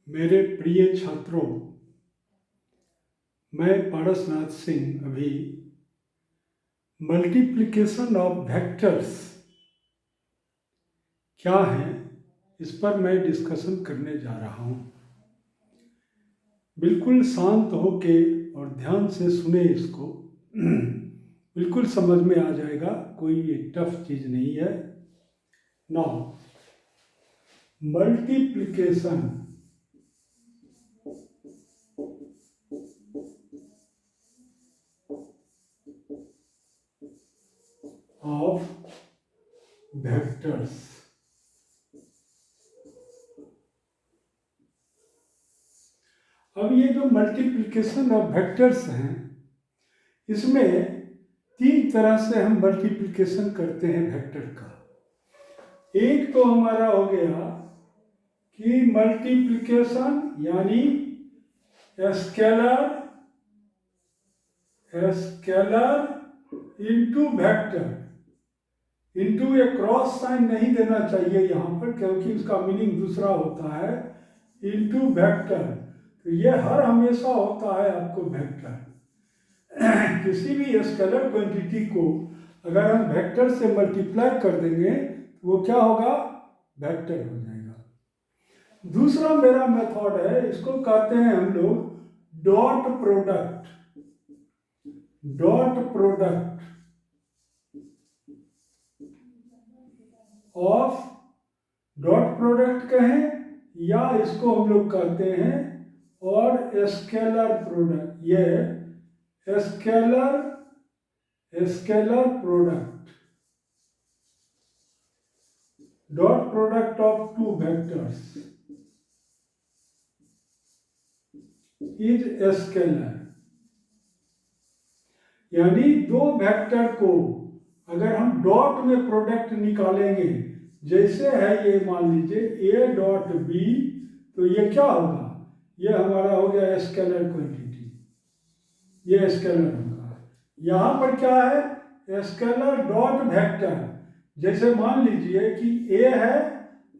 मेरे प्रिय छात्रों, मैं पारसनाथ सिंह अभी मल्टीप्लिकेशन ऑफ वेक्टर्स क्या है इस पर मैं डिस्कशन करने जा रहा हूँ। बिल्कुल शांत होके और ध्यान से सुने इसको। बिल्कुल समझ में आ जाएगा, कोई टफ चीज़ नहीं है। Now multiplication of vectors. अब ये जो मल्टीप्लिकेशन ऑफ वेक्टर्स हैं, इसमें तीन तरह से हम मल्टीप्लिकेशन करते हैं वेक्टर का। एक तो हमारा हो गया कि मल्टीप्लिकेशन यानी स्केलर इनटू वेक्टर। इनटू ये क्रॉस साइन नहीं देना चाहिए यहाँ पर, क्योंकि उसका मीनिंग दूसरा होता है। इनटू वेक्टर, तो ये हर हमेशा होता है आपको वेक्टर। किसी भी स्केलर क्वांटिटी को अगर हम वेक्टर से मल्टीप्लाई कर देंगे तो वो क्या होगा? वेक्टर हो जाएगा। दूसरा मेरा मेथड है, इसको कहते हैं हम लोग dot product. Dot product of, dot product कहें या इसको हम लोग कहते हैं और स्केलर प्रोडक्ट। ये scalar product, dot product of two vectors is scalar. यानी दो वेक्टर को अगर हम डॉट में प्रोडक्ट निकालेंगे, जैसे है ये, मान लीजिए a डॉट बी, तो ये क्या होगा? ये हमारा हो गया स्केलर क्वांटिटी, ये स्केलर होगा। यहाँ पर क्या है? Scaler dot vector. जैसे मान लीजिए कि a है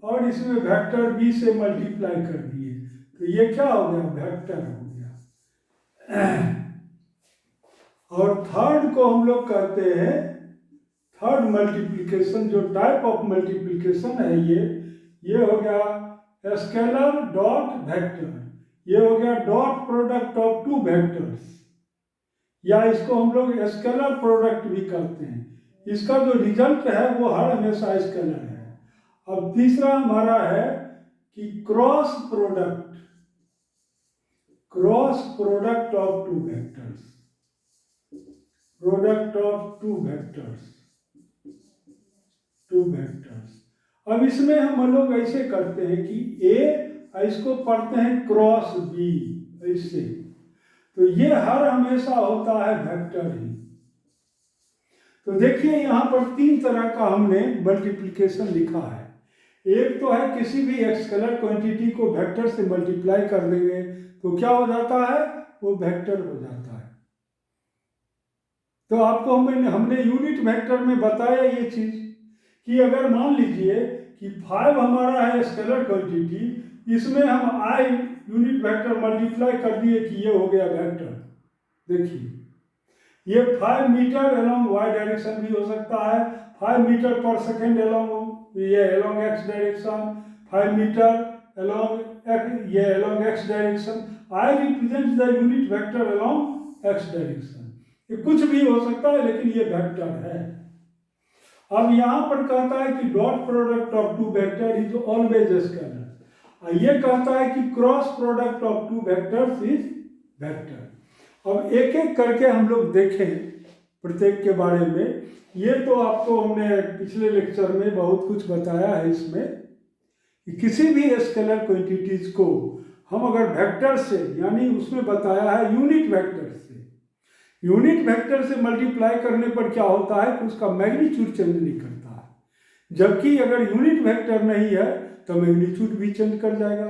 और इसमें वेक्टर b से मल्टीप्लाई कर दिए, तो ये क्या हो गया? वेक्टर हो गया। और थर्ड को हम लोग कहते हैं, थर्ड मल्टीप्लिकेशन, जो टाइप ऑफ मल्टीप्लिकेशन है ये हो गया स्केलर डॉट वेक्टर। ये हो गया dot product of two vectors, या इसको हम लोग स्केलर प्रोडक्ट भी कहते हैं। इसका जो रिजल्ट है वो हर हमेशा स्केलर है। अब तीसरा हमारा है कि cross product, cross product of two vectors, product of two vectors, two vectors. अब इसमें हम लोग ऐसे करते हैं कि ए, इसको पढ़ते हैं क्रॉस बी, ऐसे। तो ये हर हमेशा होता है वेक्टर ही। तो देखिए यहाँ पर तीन तरह का हमने मल्टीप्लिकेशन लिखा है। एक तो है किसी भी स्केलर क्वांटिटी को वेक्टर से मल्टीप्लाई कर देंगे तो क्या हो जाता है? वो वेक्टर हो जाता है। तो आपको हमने यूनिट वेक्टर में बताया ये चीज कि अगर मान लीजिए कि 5 हमारा है स्केलर क्वांटिटी, इसमें हम आई यूनिट वेक्टर मल्टीप्लाई कर दिए कि ये हो गया वेक्टर। देखिए ये 5 मीटर अलोंग वाई डायरेक्शन भी हो सकता है, 5 मीटर पर सेकेंड अलोंग, ये along x direction, 5 metre along ये along x direction. I represent the unit vector along x direction. ये कुछ भी हो सकता है, लेकिन ये वेक्टर है। अब यहाँ पर कहता है कि dot product of two vector is always scalar. ये कहता है कि cross product of two vectors is vector. अब एक एक करके हम लोग देखें प्रत्येक के बारे में। ये तो आपको हमने पिछले लेक्चर में बहुत कुछ बताया है इसमें कि किसी भी स्केलर क्वांटिटीज को हम अगर वेक्टर से, यानी उसमें बताया है यूनिट वेक्टर से, यूनिट वेक्टर से मल्टीप्लाई करने पर क्या होता है कि उसका मैग्नीट्यूड चेंज नहीं करता है। जबकि अगर यूनिट वेक्टर नहीं है तो मैग्नीट्यूड भी चेंज कर जाएगा,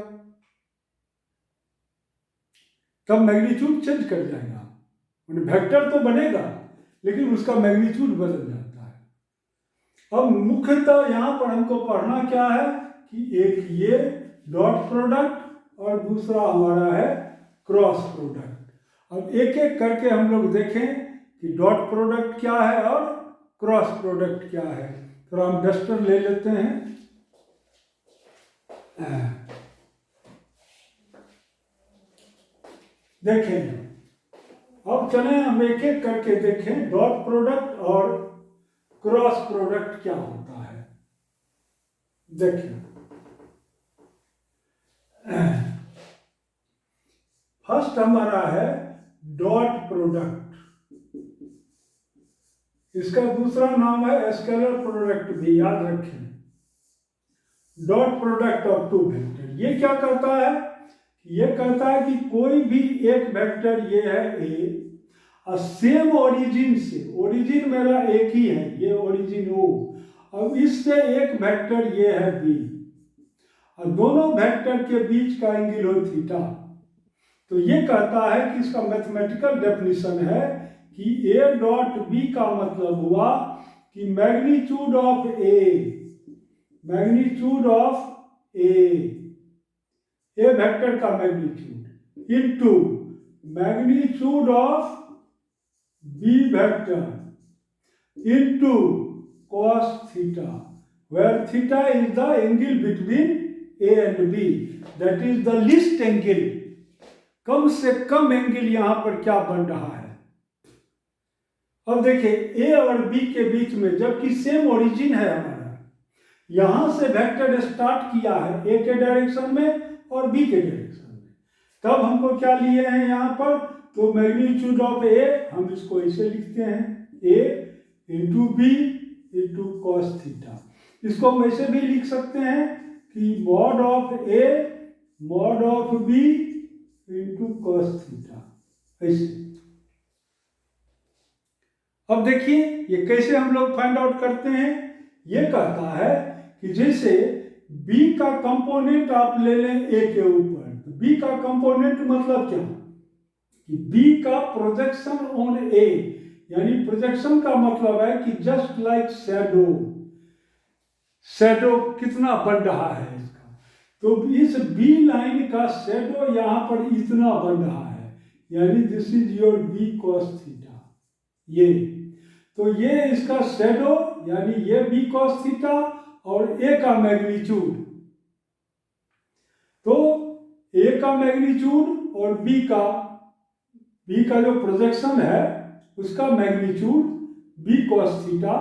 तब मैग्नीट्यूड चेंज कर जाएगा। वेक्टर तो बनेगा लेकिन उसका मैग्नीट्यूड बदल जाता है। अब मुख्यतः यहाँ पर हमको पढ़ना क्या है कि एक ये डॉट प्रोडक्ट और दूसरा हमारा है क्रॉस प्रोडक्ट। अब एक एक करके हम लोग देखें कि डॉट प्रोडक्ट क्या है और क्रॉस प्रोडक्ट क्या है। तो हम डस्टर ले लेते हैं। देखें, अब चलें हम एक एक करके देखें डॉट प्रोडक्ट और क्रॉस प्रोडक्ट क्या होता है। देखिए, फर्स्ट हमारा है डॉट प्रोडक्ट, इसका दूसरा नाम है स्केलर प्रोडक्ट भी, याद रखें। Dot product of two vector, ये क्या करता है? ये कहता है कि कोई भी एक वेक्टर, ये है ए, और सेम ओरिजिन से, ओरिजिन मेरा एक ही है, ये ओरिजिन ओ, अब इससे एक वेक्टर ये है बी, और दोनों वेक्टर के बीच का एंगल हो थीटा। तो ये कहता है कि इसका मैथमेटिकल डेफिनेशन है कि ए डॉट बी का मतलब हुआ कि magnitude of A, magnitude of A vector का magnitude into magnitude of B vector into cos theta, where theta is the angle between A and B, that is the least angle, कम से कम angle यहां पर क्या बन रहा है। अब देखिए A और B के बीच में, जबकि सेम ओरिजिन है हमारा, यहां से वेक्टर स्टार्ट किया है A के डायरेक्शन में और B के डायरेक्शन में, तब हमको क्या लिए हैं यहां पर, तो मैग्नीट्यूड ऑफ A हम इसको ऐसे लिखते हैं, A into B into cos theta. इसको हम ऐसे भी लिख सकते हैं कि mod of A mod of B into cos theta, ऐसे। अब देखिए ये कैसे हम लोग फाइंड आउट करते हैं। ये कहता है कि जैसे b का कंपोनेंट आप ले लें a के ऊपर, तो b का कंपोनेंट मतलब क्या कि b का प्रोजेक्शन ऑन a, यानी प्रोजेक्शन का मतलब है कि जस्ट लाइक शैडो, शैडो कितना बन रहा है इसका, तो इस बी लाइन का शैडो यहां पर इतना बन रहा है, यानी this is your B cos theta. ये तो ये इसका शैडो, यानी ये बी कॉस थीटा और ए का मैग्नीट्यूड, तो ए का मैग्नीट्यूड और बी का जो प्रोजेक्शन है उसका magnitude B cos theta,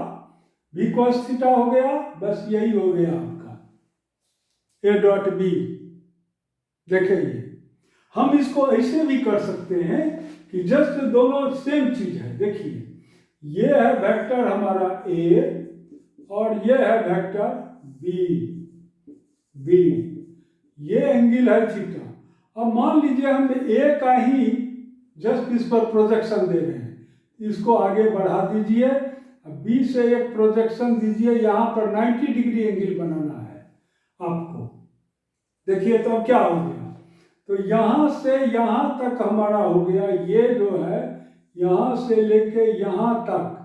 B cos theta हो गया, बस यही हो गया आपका ए डॉट बी। देखिए हम इसको ऐसे भी कर सकते हैं कि जस्ट दोनों सेम चीज है। देखिए ये है वेक्टर हमारा ए और ये है वेक्टर बी, ये एंगल है थीटा। अब मान लीजिए हम ए का ही जस्ट इस पर प्रोजेक्शन दे रहे हैं, इसको आगे बढ़ा दीजिए, बी से एक प्रोजेक्शन दीजिए, यहाँ पर 90 डिग्री एंगल बनाना है आपको। देखिए तो अब क्या हो गया, तो यहाँ से यहाँ तक हमारा हो गया, ये जो है यहाँ से लेके यहाँ तक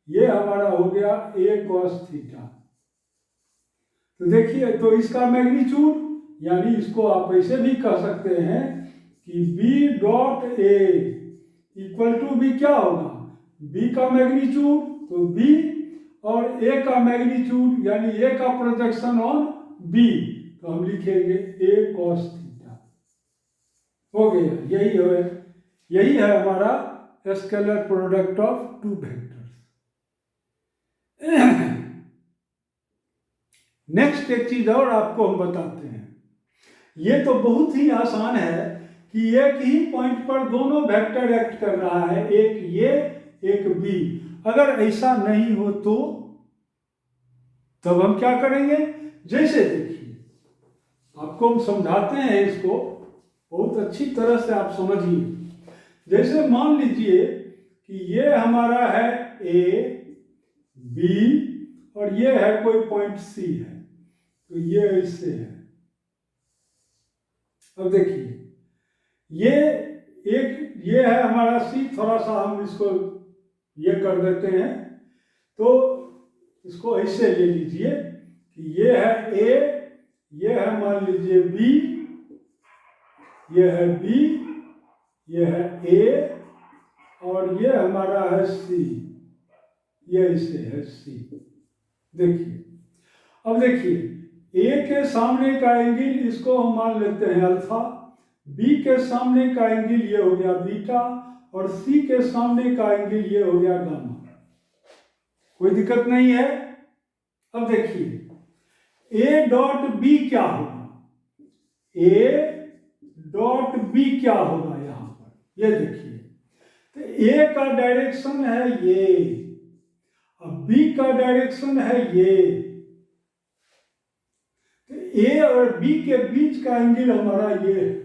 ये हमारा हो गया ए कॉस थीटा। तो देखिए तो इसका मैग्नीट्यूड, यानी इसको आप ऐसे भी कह सकते हैं कि B dot A equal to B क्या होगा, बी का मैग्नीट्यूड तो बी और ए का मैग्नीट्यूड यानी ए का प्रोजेक्शन ऑन बी, तो हम लिखेंगे ए कॉस थीटा। हो गया, यही है हमारा scalar product of two vectors. Next एक चीज और आपको हम बताते हैं, ये तो बहुत ही आसान है कि एक ही पॉइंट पर दोनों वेक्टर एक्ट कर रहा है, एक ये एक बी। अगर ऐसा नहीं हो तो तब हम क्या करेंगे, जैसे देखिए आपको हम समझाते हैं, इसको बहुत अच्छी तरह से आप समझिए। जैसे मान लीजिए कि ये हमारा है ए बी और ये है कोई पॉइंट सी है, तो ये इससे है। अब देखिए ये है हमारा सी, थोड़ा सा हम इसको ये कर देते हैं, तो इसको ऐसे ले लीजिए कि ये है ए, ये है मान लीजिए बी ये है बी, ये है ए, और ये हमारा है सी, ये इसे है सी। देखिए, अब देखिए ए के सामने का एंगल इसको हम मान लेते हैं अल्फा, बी के सामने का एंगल ये हो गया बीटा, और सी के सामने का एंगल ये हो गया गामा। कोई दिक्कत नहीं है। अब देखिए ए डॉट बी क्या होगा, ए डॉट बी क्या होगा यहां पर, ये देखिए, तो ए का डायरेक्शन है ये, अब बी का डायरेक्शन है ये, तो ए और बी के बीच का एंगल हमारा ये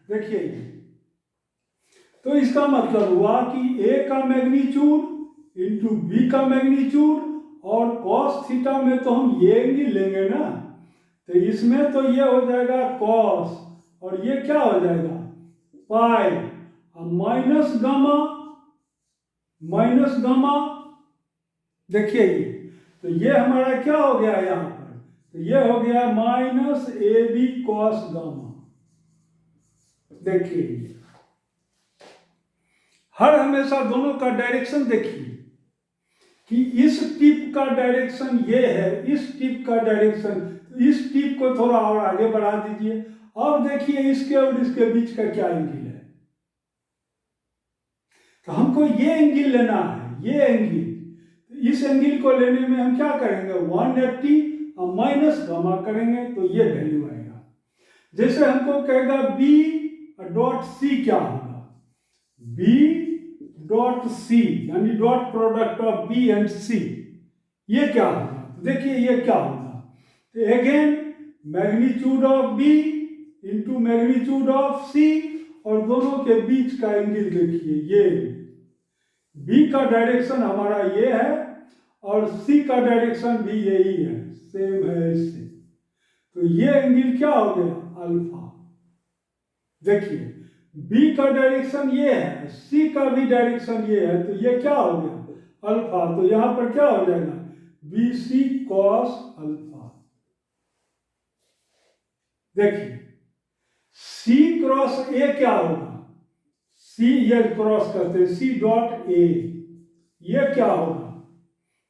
देखिए ये, तो इसका मतलब हुआ कि ए का मैग्नीट्यूड इंटू बी का मैग्नीट्यूड, और कॉस थीटा में तो हम ये एंगल लेंगे ना, तो इसमें तो ये हो जाएगा कॉस, और ये क्या हो जाएगा पाई, माइनस गामा, देखिए ये, तो ये हमारा क्या हो गया यहाँ पर, तो ये हो गया minus A B cos gamma. देखिए हर हमेशा दोनों का डायरेक्शन देखिए कि इस टिप का डायरेक्शन ये है, इस टिप का डायरेक्शन, इस टिप को थोड़ा और आगे बढ़ा दीजिए। अब देखिए इसके और इसके बीच का क्या एंगल है, तो हमको ये एंगल लेना है, ये एंगल, इस एंगल को लेने में हम क्या करेंगे 180 और माइनस गामा करेंगे, तो ये वैल्यू आएगा। जैसे हमको कहेगा बी डॉट सी क्या होगा, बी डॉट सी यानी dot product of B and C, ये क्या होगा, तो देखिए ये क्या होगा, तो again magnitude of B into magnitude of C, और दोनों के बीच का एंगल देखिए, ये बी का डायरेक्शन हमारा ये है और सी का डायरेक्शन भी यही है, सेम है इससे, तो ये एंगल क्या हो गया अल्फा। देखिए बी का डायरेक्शन ये है, सी का भी डायरेक्शन ये है, तो ये क्या हो गया अल्फा, तो यहां पर क्या हो जाएगा बी सी कॉस अल्फा। देखिए सी क्रॉस ए क्या होगा, सी ये क्रॉस करते हैं, सी डॉट ए, ये क्या होगा,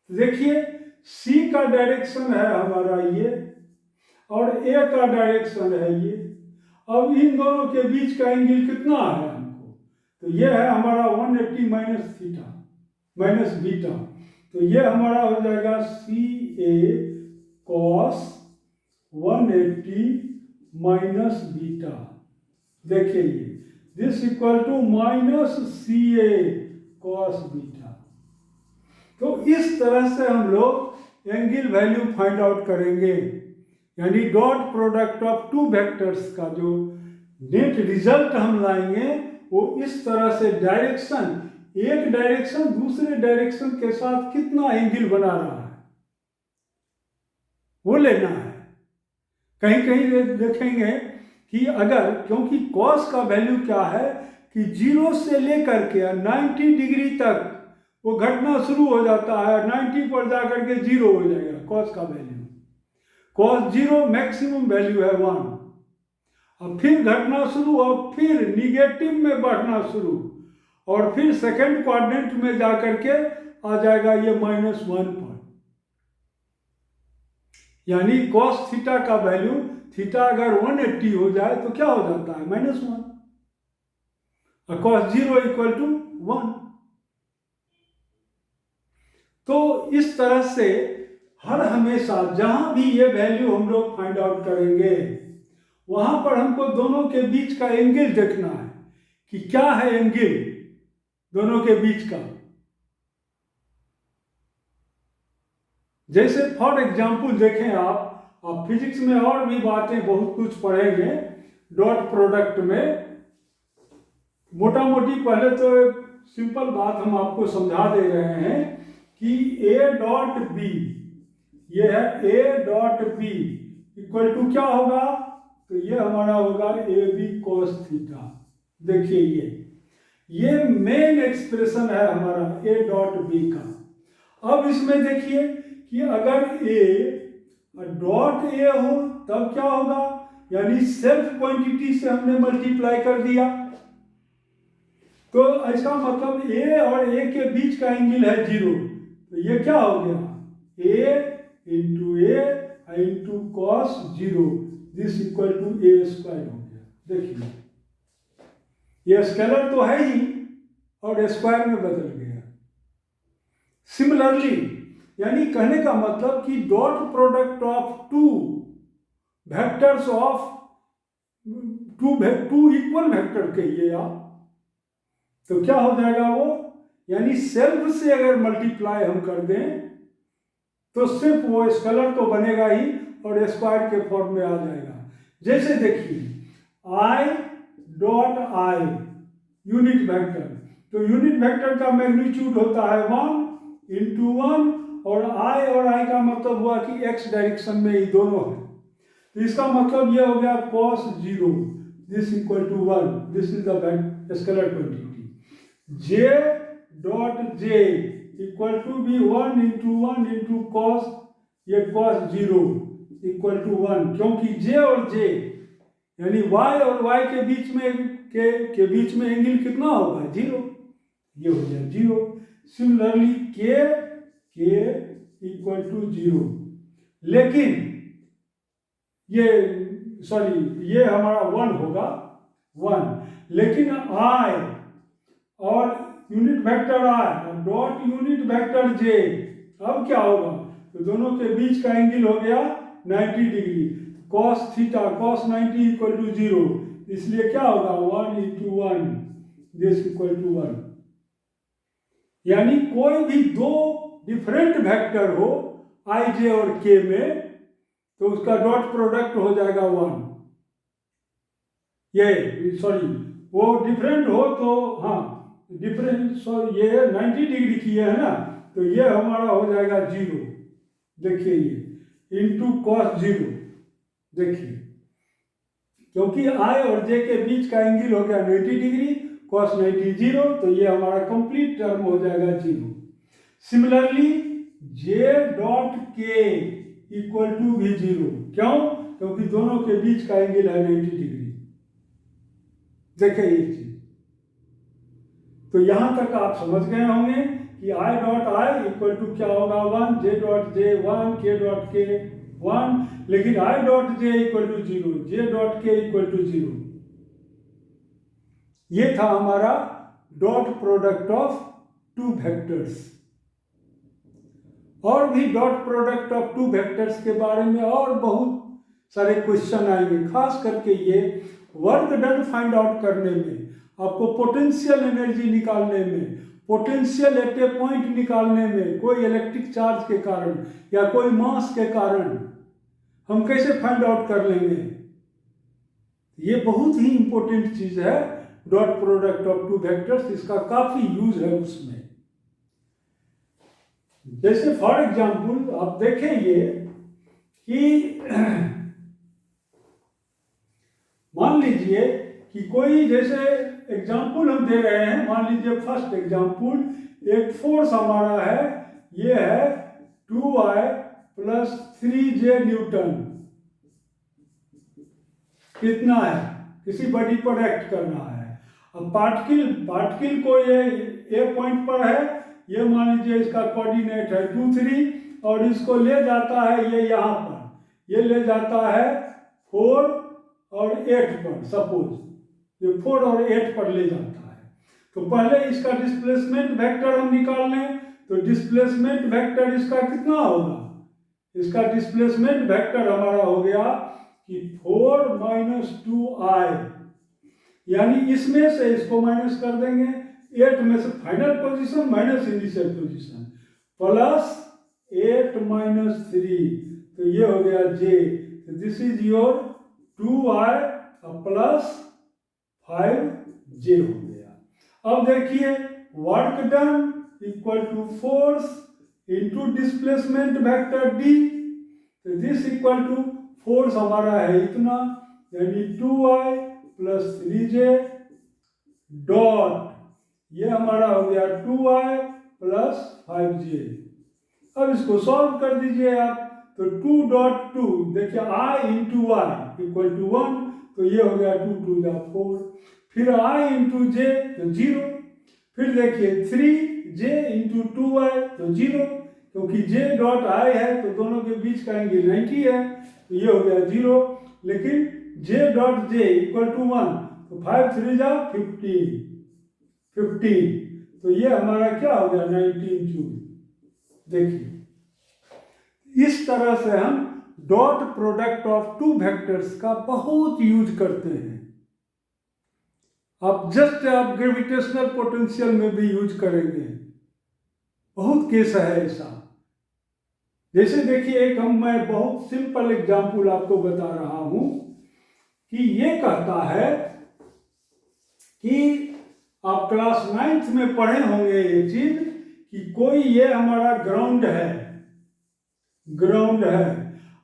देखिए सी का डायरेक्शन है हमारा ये, और ए का डायरेक्शन है ये। अब इन दोनों के बीच का एंगल कितना है हमको, तो ये है हमारा 180 माइनस थीटा माइनस बीटा, तो ये हमारा हो जाएगा C A cos 180 minus beta. देखिए ये this equal to minus C A cos beta. तो इस तरह से हम लोग एंगल वैल्यू फाइंड आउट करेंगे, यानी dot product of two vectors का जो नेट रिजल्ट हम लाएंगे वो इस तरह से डायरेक्शन, एक डायरेक्शन दूसरे डायरेक्शन के साथ कितना एंगल बना रहा है वो लेना है। कहीं कहीं देखेंगे कि अगर, क्योंकि कॉस का वैल्यू क्या है कि 0 से लेकर के 90 डिग्री तक वो घटना शुरू हो जाता है, 90 पर जाकर के 0 हो जाएगा कॉस का वैल्यू, कॉस 0 मैक्सिमम वैल्यू है 1, अब फिर घटना शुरू और फिर निगेटिव में बढ़ना शुरू, और फिर सेकंड क्वाड्रेंट में जाकर के आ जाएगा ये -1 पर, यानी कॉस थीटा का वैल्यू, थीटा अगर 180 हो जाए तो क्या हो जाता है -1, और कॉस 0 इक्वल टू 1। तो इस तरह से हर हमेशा जहां भी ये वैल्यू हम लोग फाइंड आउट करेंगे वहां पर हमको दोनों के बीच का एंगल देखना है कि क्या है एंगल दोनों के बीच का। जैसे फॉर एग्जांपल देखें आप फिजिक्स में और भी बातें बहुत कुछ पढ़ेंगे डॉट प्रोडक्ट में, मोटा मोटी पहले तो एक सिंपल बात हम आपको समझा दे रहे हैं कि ए डॉट बी, ये है A dot B equal to क्या होगा, तो ये हमारा होगा ए बी कॉस थीटा। देखिए ये मेन एक्सप्रेशन है हमारा ए डॉट बी का। अब इसमें देखिए कि अगर ए डॉट ए हो तब क्या होगा, यानी सेल्फ क्वांटिटी से हमने मल्टीप्लाई कर दिया। तो इसका मतलब ए और ए के बीच का एंगल है 0, तो ये क्या हो गया, A into cos 0 this equal to A square हो गया। देखिए ये स्केलर तो है ही और स्क्वायर में बदल गया। सिमिलरली यानी कहने का मतलब कि dot product of two vectors of two equal vector कहिए आप, तो क्या हो जाएगा वो, यानी सेल्फ से अगर मल्टीप्लाई हम कर दें तो सिर्फ वो स्केलर तो बनेगा ही और स्क्वायर के फॉर्म में आ जाएगा। जैसे देखिए आई डॉट आई यूनिट वेक्टर, तो यूनिट वेक्टर का मैग्नीट्यूड होता है 1 इंटू 1 और आई का मतलब हुआ कि एक्स डायरेक्शन में ही दोनों है, तो इसका मतलब ये हो गया cos 0 this equal to 1 this is the scalar quantity. J dot J equal to भी 1 इंटू कॉस, ये cos 0 इक्वल टू 1, क्योंकि जे और जे यानी y और y के बीच में एंगल कितना होगा 0, ये हो गया 0। सिमिलरली k इक्वल टू 0, लेकिन ये हमारा 1 होगा 1, लेकिन i और यूनिट वेक्टर i और डॉट यूनिट वेक्टर j, अब क्या होगा, तो दोनों के बीच का एंगल हो गया 90 degree, cos theta cos 90 equal to 0, इसलिए क्या होगा 1 इंटू 1 दिस इक्वल टू 1। यानी कोई भी दो डिफरेंट वेक्टर हो i j और k में तो उसका डॉट प्रोडक्ट हो जाएगा 1। वो डिफरेंट हो तो हाँ ये 90 डिग्री की है ना, तो ये हमारा हो जाएगा 0, देखिए ये इंटू कॉस 0, देखिए क्योंकि आई और जे के बीच का एंगल हो गया 90 डिग्री, cos 90 0, तो ये हमारा कंप्लीट टर्म हो जाएगा 0। Similarly J dot K equal to भी 0, क्यों, क्योंकि दोनों के बीच का एंगल है 90 डिग्री। देखिए ये चीज, तो यहां तक आप समझ गए होंगे कि I dot I equal to क्या होगा 1, जे डॉट जे 1, के डॉट के 1, लेकिन I dot J equal to 0, J dot K equal to 0। ये था हमारा dot product of two vectors. और भी dot product of two vectors के बारे में और बहुत सारे क्वेश्चन आएंगे, खास करके ये वर्क डन फाइंड आउट करने में, आपको पोटेंशियल एनर्जी निकालने में, पोटेंशियल एट ए पॉइंट निकालने में, कोई इलेक्ट्रिक चार्ज के कारण या कोई मास के कारण हम कैसे फाइंड आउट कर लेंगे, ये बहुत ही इंपॉर्टेंट चीज है dot product of two vectors, इसका काफी यूज है उसमें। जैसे फॉर एग्जांपल आप देखेंगे कि मान लीजिए कि कोई, जैसे एग्जांपल हम दे रहे हैं, मान लीजिए फर्स्ट एग्जांपल, एक फोर्स हमारा है, ये है 2i प्लस 3j न्यूटन, कितना है, किसी बॉडी पर एक्ट कर रहा है। अब पार्टिकल को ये ए पॉइंट पर है, ये मान लीजिए इसका कोऑर्डिनेट है 2 3, और इसको ले जाता है ये यहाँ पर, ये ले जाता है 4 और 8 पर, सपोज ये 4 और 8 पर ले जाता है, तो पहले इसका डिस्प्लेसमेंट वेक्टर हम निकाल लें, तो डिस्प्लेसमेंट वेक्टर इसका कितना होगा, इसका डिस्प्लेसमेंट वेक्टर हमारा हो गया कि 4 माइनस 2i, यानी इसमें से इसको माइनस कर देंगे, 8 में से final position minus initial position, plus 8 minus 3, तो ये हो गया j, this is your 2i plus 5j हो गया। अब देखिए work done equal to force into displacement vector d, तो दिस इक्वल टू फोर्स हमारा है इतना, यानी 2i प्लस 3j डॉट, ये हमारा हो गया 2i प्लस 5j। अब इसको सॉल्व कर दीजिए आप, तो 2.2 देखिए I into Y equal to 1, तो ये हो गया 2 टू द 4। फिर I इंटू जे तो 0। फिर देखिए 3j इंटू 2y तो 0, क्योंकि j डॉट I है तो दोनों के बीच का एंगल 90 है, तो ये हो गया 0। लेकिन j dot j equal to 1, तो 5 3 जा 15, तो ये हमारा क्या हो गया 19 जूल। देखिए इस तरह से हम dot product of two vectors का बहुत यूज करते हैं। आप ग्रेविटेशनल पोटेंशियल में भी यूज करेंगे, बहुत केस है ऐसा। जैसे देखिए एक मैं बहुत सिंपल एग्जांपल आपको बता रहा हूं कि ये कहता है कि आप क्लास 9th में पढ़े होंगे ये चीज कि कोई ये हमारा ग्राउंड है।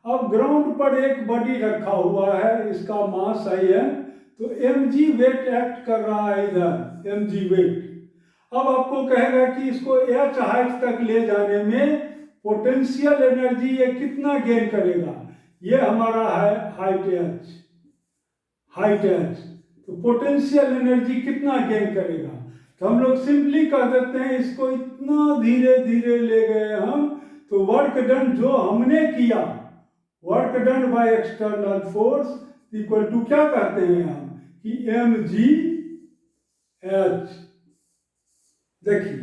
अब ग्राउंड पर एक बॉडी रखा हुआ है, इसका मास है तो mg वेट एक्ट कर रहा है इधर, mg वेट। अब आपको कहेगा कि इसको h हाइट तक ले जाने में पोटेंशियल एनर्जी ये कितना गेन करेगा। ये हमारा है हाइट h, तो पोटेंशियल एनर्जी कितना गेन करेगा। तो हम लोग सिंपली कह देते हैं इसको इतना धीरे धीरे ले गए हम, तो वर्क डन जो हमने किया, work done by external force equal to क्या कहते हैं हम कि mg h। देखिए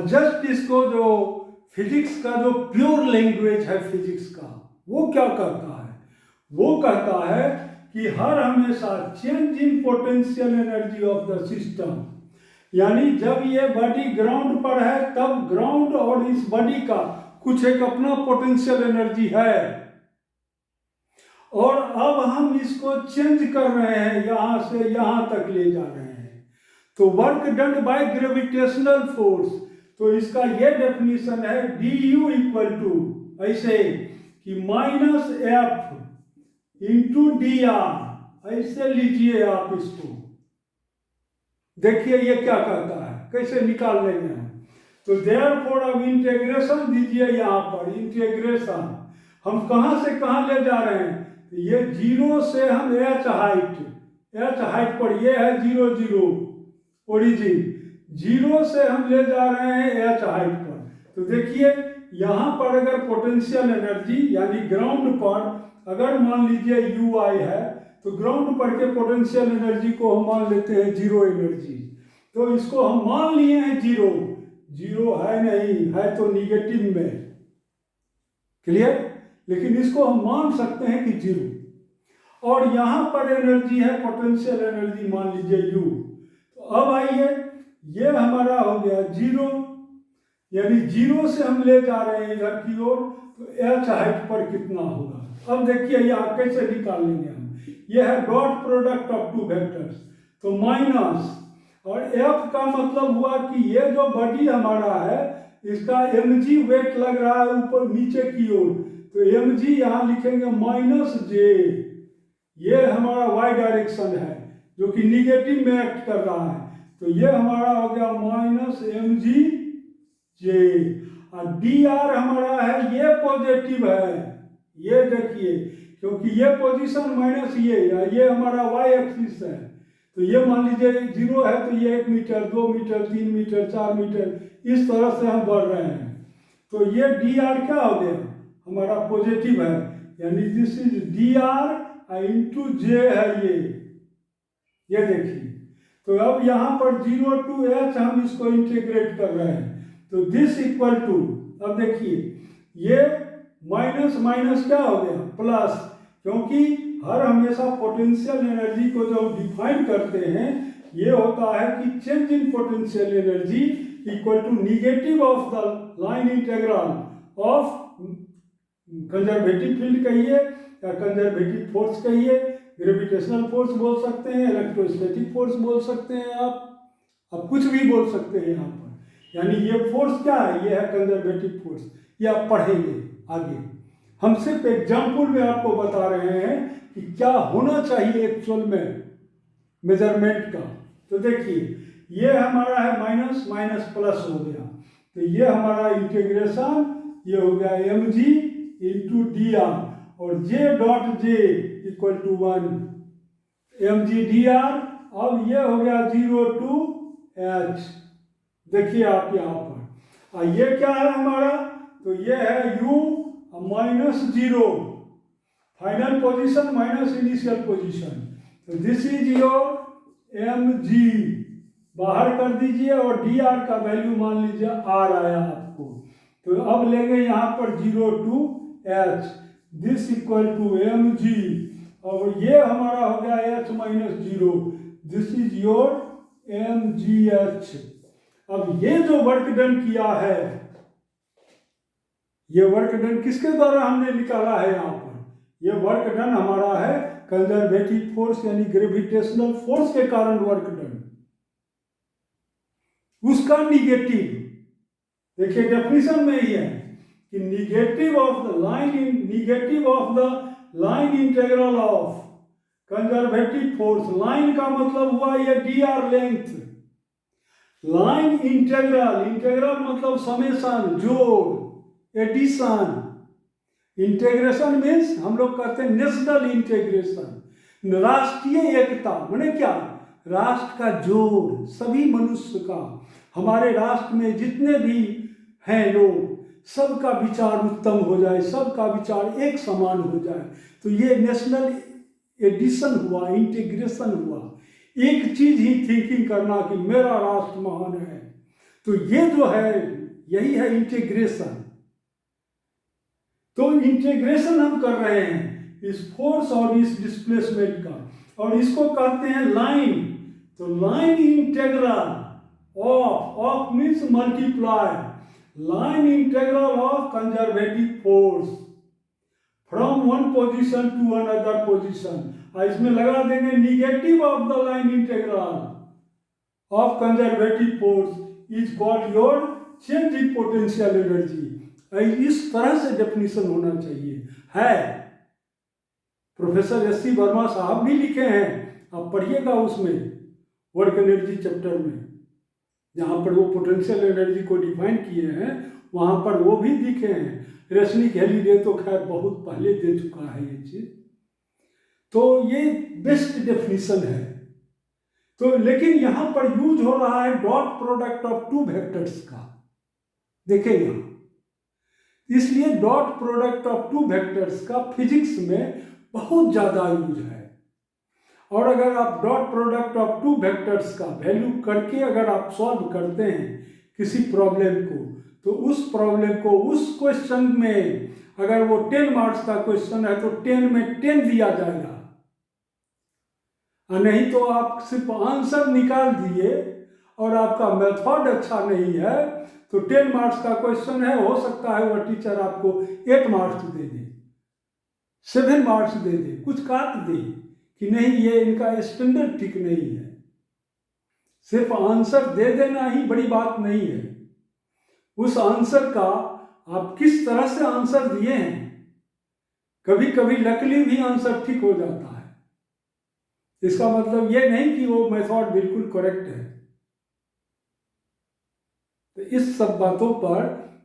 जस्ट इसको जो फिजिक्स का जो प्योर लैंग्वेज है फिजिक्स का, वो क्या कहता है, वो कहता है कि हर हमेशा change in potential energy of the system, यानी जब ये बॉडी ग्राउंड पर है तब ग्राउंड और इस बॉडी का कुछ एक अपना पोटेंशियल एनर्जी है, और अब हम इसको चेंज कर रहे हैं, यहां से यहां तक ले जा रहे हैं, तो work done by gravitational force. तो इसका ये डेफिनेशन है du इक्वल टू ऐसे कि minus F into D are, ऐसे लीजिए आप इसको। देखिए ये क्या कहता है, कैसे निकाल लेंगे हम। तो देयरफॉर अब इंटीग्रेशन दीजिए, यहाँ पर इंटीग्रेशन हम कहां से कहां ले जा रहे हैं, ये 0 से हम h हाइट पर, ये है 0 0 ओरिजिन, 0 से हम ले जा रहे हैं h हाइट पर। तो देखिए यहाँ पर अगर पोटेंशियल एनर्जी यानी ग्राउंड पर अगर मान लीजिए ui है, तो ग्राउंड पर के पोटेंशियल एनर्जी को हम मान लेते हैं 0 एनर्जी। तो इसको हम मान लिए हैं 0 है नहीं, है तो निगेटिव में, क्लियर। लेकिन इसको हम मान सकते हैं कि 0, और यहां पर एनर्जी है पोटेंशियल एनर्जी मान लीजिए u। तो अब आइए ये हमारा हो गया 0, यानी 0 से हम ले जा रहे हैं इधर की ओर, तो h हाइट पर कितना होगा। अब देखिए यहाँ कैसे निकाल लेंगे हम, ये है dot product of two vectors, तो माइनस, और f का मतलब हुआ कि ये जो बॉडी हमारा है इसका mg वेट लग रहा है ऊपर नीचे की ओर, तो mg यहाँ लिखेंगे माइनस j, ये हमारा y डायरेक्शन है जो कि निगेटिव में एक्ट कर रहा है, तो ये हमारा हो गया माइनस mg j, और dr हमारा है ये पॉजिटिव है, ये देखिए क्योंकि ये पोजीशन माइनस ये हमारा y एक्सिस है, तो ये मान लीजिए 0 है तो ये 1 मीटर 2 मीटर 3 मीटर 4 मीटर इस तरह से हम बढ़ रहे हैं। तो ये dr क्या हो गया हमारा पॉजिटिव है, यानी this is dr into j है ये देखिए। तो अब यहाँ पर 0 टू h हम इसको इंटीग्रेट कर रहे हैं, तो दिस इक्वल टू, अब देखिए ये माइनस माइनस क्या हो गया प्लस, क्योंकि हर हमेशा पोटेंशियल एनर्जी को जो डिफाइन करते हैं ये होता है कि change in potential energy equal to negative of the line integral of conservative field कहिए या कंजर्वेटिव फोर्स कहिए, ग्रेविटेशनल फोर्स बोल सकते हैं, इलेक्ट्रोस्टैटिक फोर्स बोल सकते हैं, आप कुछ भी बोल सकते हैं यहाँ पर। यानी ये फोर्स क्या है, ये है कंजर्वेटिव फोर्स, ये आप पढ़ेंगे आगे। हम सिर्फ एग्जाम्पल में आपको बता रहे हैं कि क्या होना चाहिए एक्चुअल में मेजरमेंट का। तो देखिए ये हमारा है माइनस माइनस प्लस हो गया, तो ये हमारा इंटीग्रेशन ये हो गया mg इंटू डी आर, और J dot J equal to 1 M G D R. अब ये हो गया 0 टू एच। देखिए आप यहाँ पर, ये क्या है हमारा, तो ये है u -0, final position minus initial position. तो this is your M G, बाहर कर दीजिए, और डी आर का वैल्यू मान लीजिए आर आया आपको। तो अब लेंगे यहाँ पर 0 to H, this equal to M G, और ये हमारा हो गया H -0, this is your M G H. अब ये जो वर्क डन किया है, ये वर्क डन किसके द्वारा हमने निकाला है यहाँ पर, ये वर्क डन हमारा है कंजर्वेटिव फोर्स यानी ग्रेविटेशनल फोर्स के कारण वर्क डन। उसका निगेटिव देखिए डेफिनेशन में ही है कि negative of the line integral of conservative force. Line का मतलब हुआ ये D R length, line integral मतलब समेशन, जोड़, एडिशन। इंटीग्रेशन मीन्स हम लोग कहते हैं नेशनल इंटीग्रेशन, राष्ट्रीय एकता। माने क्या, राष्ट्र का जोड़, सभी मनुष्य का, हमारे राष्ट्र में जितने भी हैं लोग, सबका विचार उत्तम हो जाए, सबका विचार एक समान हो जाए। तो ये नेशनल एडिशन हुआ, इंटीग्रेशन हुआ, एक चीज ही थिंकिंग करना कि मेरा राष्ट्र महान है। तो ये जो है यही है इंटीग्रेशन। तो इंटीग्रेशन हम कर रहे हैं इस फोर्स और इस डिस्प्लेसमेंट का, और इसको कहते हैं लाइन। तो line integral of means multiply, line integral of conservative force from one position to another position. इसमें लगा देंगे negative of the line integral of conservative force is called your change in potential energy. इस तरह से definition होना चाहिए। है professor SC. Verma साहब भी लिखे हैं, आप पढ़िएगा उसमें वर्क एनर्जी चैप्टर में, जहाँ पर वो पोटेंशियल एनर्जी को डिफाइन किए हैं, वहाँ पर वो भी दिखे हैं। रेसनिक हेलीडे तो खैर बहुत पहले दे चुका है ये चीज। तो ये बेस्ट डेफिनेशन है। तो लेकिन यहाँ पर यूज हो रहा है dot product of two vectors का, देखें यहाँ, इसलिए dot product of two vectors का फिजिक्स में बहुत ज़्यादा यूज है। और अगर आप dot product of two vectors का वैल्यू करके अगर आप सॉल्व करते हैं किसी प्रॉब्लम को, तो उस प्रॉब्लम को उस क्वेश्चन में, अगर वो 10 मार्क्स का क्वेश्चन है तो 10 में 10 दिया जाएगा, और नहीं तो आप सिर्फ आंसर निकाल दिए और आपका मेथड अच्छा नहीं है तो 10 मार्क्स का क्वेश्चन है, हो सकता है वह टीचर आपको 8 मार्क्स दे दे, 7 मार्क्स दे दे, कुछ काट दे कि नहीं ये इनका स्टैंडर्ड ठीक नहीं है। सिर्फ आंसर दे देना ही बड़ी बात नहीं है, उस आंसर का आप किस तरह से आंसर दिए हैं। कभी कभी लकली भी आंसर ठीक हो जाता है, इसका मतलब ये नहीं कि वो मेथड बिल्कुल करेक्ट है। तो इस सब बातों पर,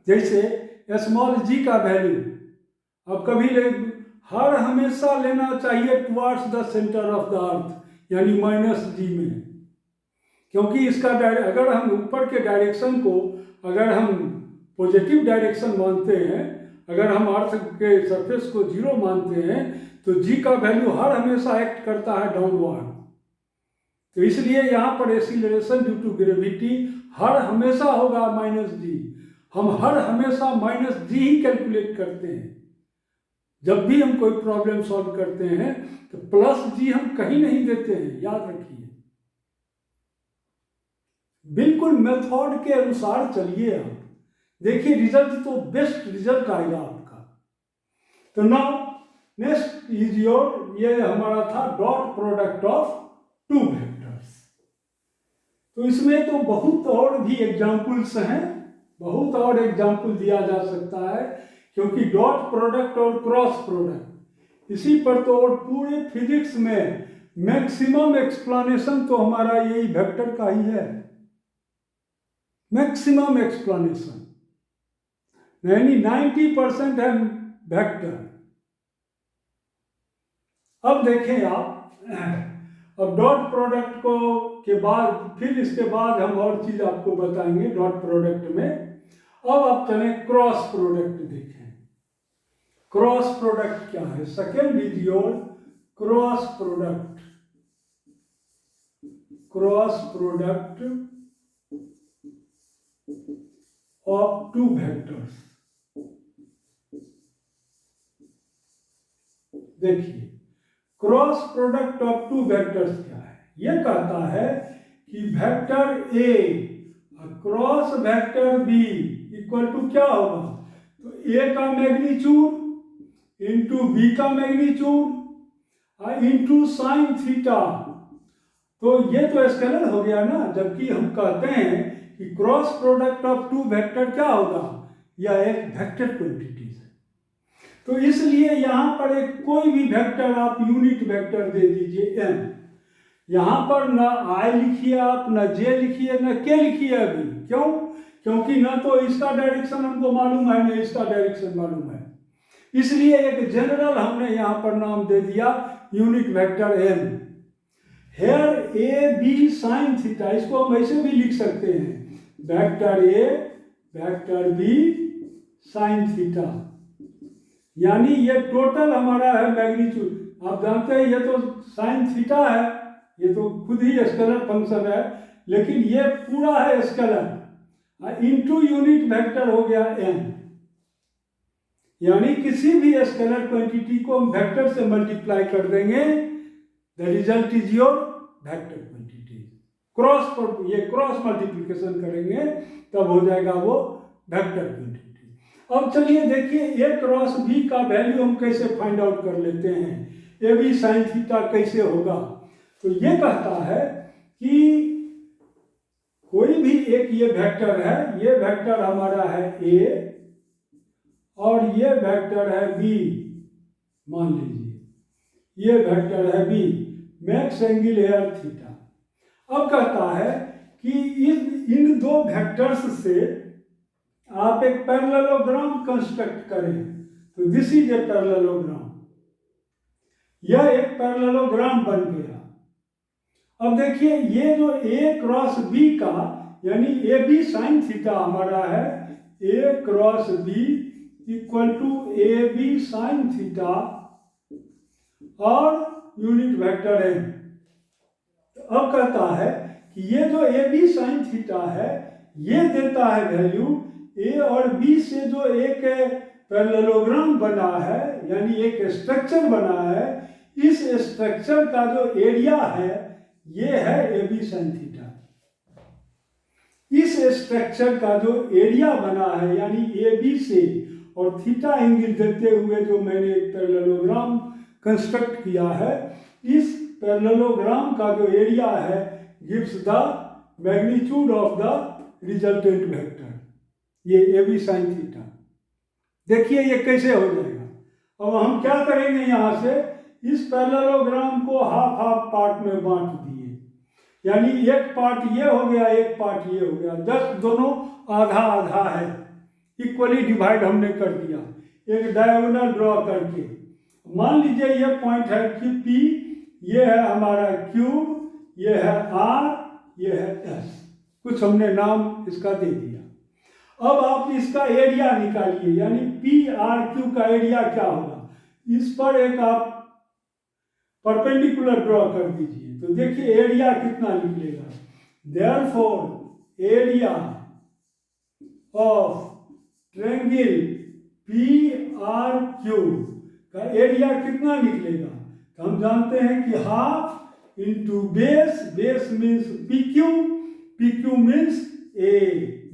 जैसे स्मॉल जी का वैल्यू, अब कभी हर हमेशा लेना चाहिए towards the centre of the earth यानी -g में, क्योंकि इसका अगर हम ऊपर के डायरेक्शन को अगर हम पॉजिटिव डायरेक्शन मानते हैं, अगर हम अर्थ के सरफेस को 0 मानते हैं, तो g का वैल्यू हर हमेशा एक्ट करता है डाउनवर्ड। तो इसलिए यहाँ पर एक्सीलरेशन ड्यू टू ग्रेविटी हर हमेशा होगा -g। हम हर हमेशा -g ही कैलकुलेट करते हैं। जब भी हम कोई प्रॉब्लम सॉल्व करते हैं तो +g हम कहीं नहीं देते हैं, याद रखिए। बिल्कुल मेथड के अनुसार चलिए, आप देखिए रिजल्ट तो बेस्ट रिजल्ट आएगा आपका। तो नाउ नेक्स्ट इज योर, ये हमारा था dot product of two vectors. तो इसमें तो बहुत और भी एग्जाम्पल्स हैं, बहुत और एग्जाम्पल दिया जा सकता है, क्योंकि डॉट प्रोडक्ट और क्रॉस प्रोडक्ट, इसी पर तो और पूरे फिजिक्स में मैक्सिमम एक्सप्लेनेशन तो हमारा यही वेक्टर का ही है। मैक्सिमम एक्सप्लेनेशन यानी 90% है वेक्टर। अब देखें आप, अब डॉट प्रोडक्ट को के बाद फिर इसके बाद हम और चीज आपको बताएंगे डॉट प्रोडक्ट में। अब आप चलें क्रॉस प्रोडक्ट देखें। क्रॉस प्रोडक्ट क्या है? Second is your cross product. Cross product of two vectors. देखिए cross product of two vectors क्या है? यह कहता है कि vector A cross vector B equal to क्या होगा? तो ए का मैग्नीट्यूड इंटू बी का मैग्नीट्यूड इंटू साइन थीटा। तो ये तो स्केलर हो गया ना, जबकि हम कहते हैं कि cross product of two vector क्या होगा? यह एक वेक्टर क्वांटिटी है। तो इसलिए यहां पर एक कोई भी वेक्टर आप यूनिट वेक्टर दे दीजिए m। यहां पर ना i लिखिए आप, ना j लिखिए, ना k लिखिए अभी। क्यों? क्योंकि ना तो इसका डायरेक्शन हमको मालूम है, ना इसका डायरेक्शन मालूम है। इसलिए एक जनरल हमने यहां पर नाम दे दिया unit vector m। Here A B sine theta, इसको हम ऐसे भी लिख सकते हैं, vector A vector B sine theta. यानी ये टोटल हमारा है मैग्नीट्यूड। आप जानते हैं ये तो साइन थीटा है, ये तो खुद ही स्केलर फंक्शन है, लेकिन ये पूरा है स्केलर इनटू यूनिट वेक्टर हो गया n। यानी किसी भी स्केलर क्वांटिटी को हम वेक्टर से मल्टीप्लाई कर देंगे, the result is your vector quantity. Cross पर ये क्रॉस मल्टीप्लिकेशन करेंगे तब हो जाएगा वो वेक्टर क्वांटिटी। अब चलिए देखिए ए क्रॉस बी का वैल्यू हम कैसे फाइंड आउट कर लेते हैं। ए बी साइन थीटा कैसे होगा? तो ये कहता है कि कोई भी एक ये वेक्टर है, ये वेक्टर हमारा है ए और ये वेक्टर है बी। मान लीजिए ये वेक्टर है B, max angle here theta. अब कहता है कि इन दो वेक्टर्स से आप एक पैरेललोग्राम कंस्ट्रक्ट करें। तो दिस इज ए पैरेललोग्राम, यह एक पैरेललोग्राम बन गया। अब देखिए ये जो ए क्रॉस बी का यानी ए बी साइन थीटा हमारा है, A cross B equal to A B sine theta और यूनिट वेक्टर है। अब कहता है कि ये जो ए बी साइन थीटा है ये देता है वैल्यू ए और बी से जो एक पैरेललोग्राम बना है, यानी एक स्ट्रक्चर बना है, इस स्ट्रक्चर का जो एरिया है ये है ए बी साइन थीटा। इस स्ट्रक्चर का जो एरिया बना है यानी ए बी से और थीटा एंगल देते हुए जो मैंने एक पैरेललोग्राम कंस्ट्रक्ट किया है, इस पैरेललोग्राम का जो एरिया है gives the magnitude of the resultant vector, ये ए बी साइन थीटा। देखिए ये कैसे हो जाएगा। अब हम क्या करेंगे, यहां से इस पैरेललोग्राम को हाफ हाफ पार्ट में बांट दिए, यानी एक पार्ट ये हो गया, एक पार्ट ये हो गया, जस्ट दोनों आधा आधा है, इक्वली डिवाइड हमने कर दिया एक डायगोनल ड्रॉ करके। मान लीजिए ये पॉइंट है कि P, ये है हमारा क्यूब, ये है R, ये है S, कुछ हमने नाम इसका दे दिया। अब आप इसका एरिया निकालिए, यानी PRQ का एरिया क्या होगा। इस पर एक आप परपेंडिकुलर ड्रॉ कर दीजिए, तो देखिए एरिया कितना निकलेगा। Therefore area of triangle PRQ का एरिया कितना निकलेगा, तो हम जानते हैं कि half into base, base means PQ, PQ means A,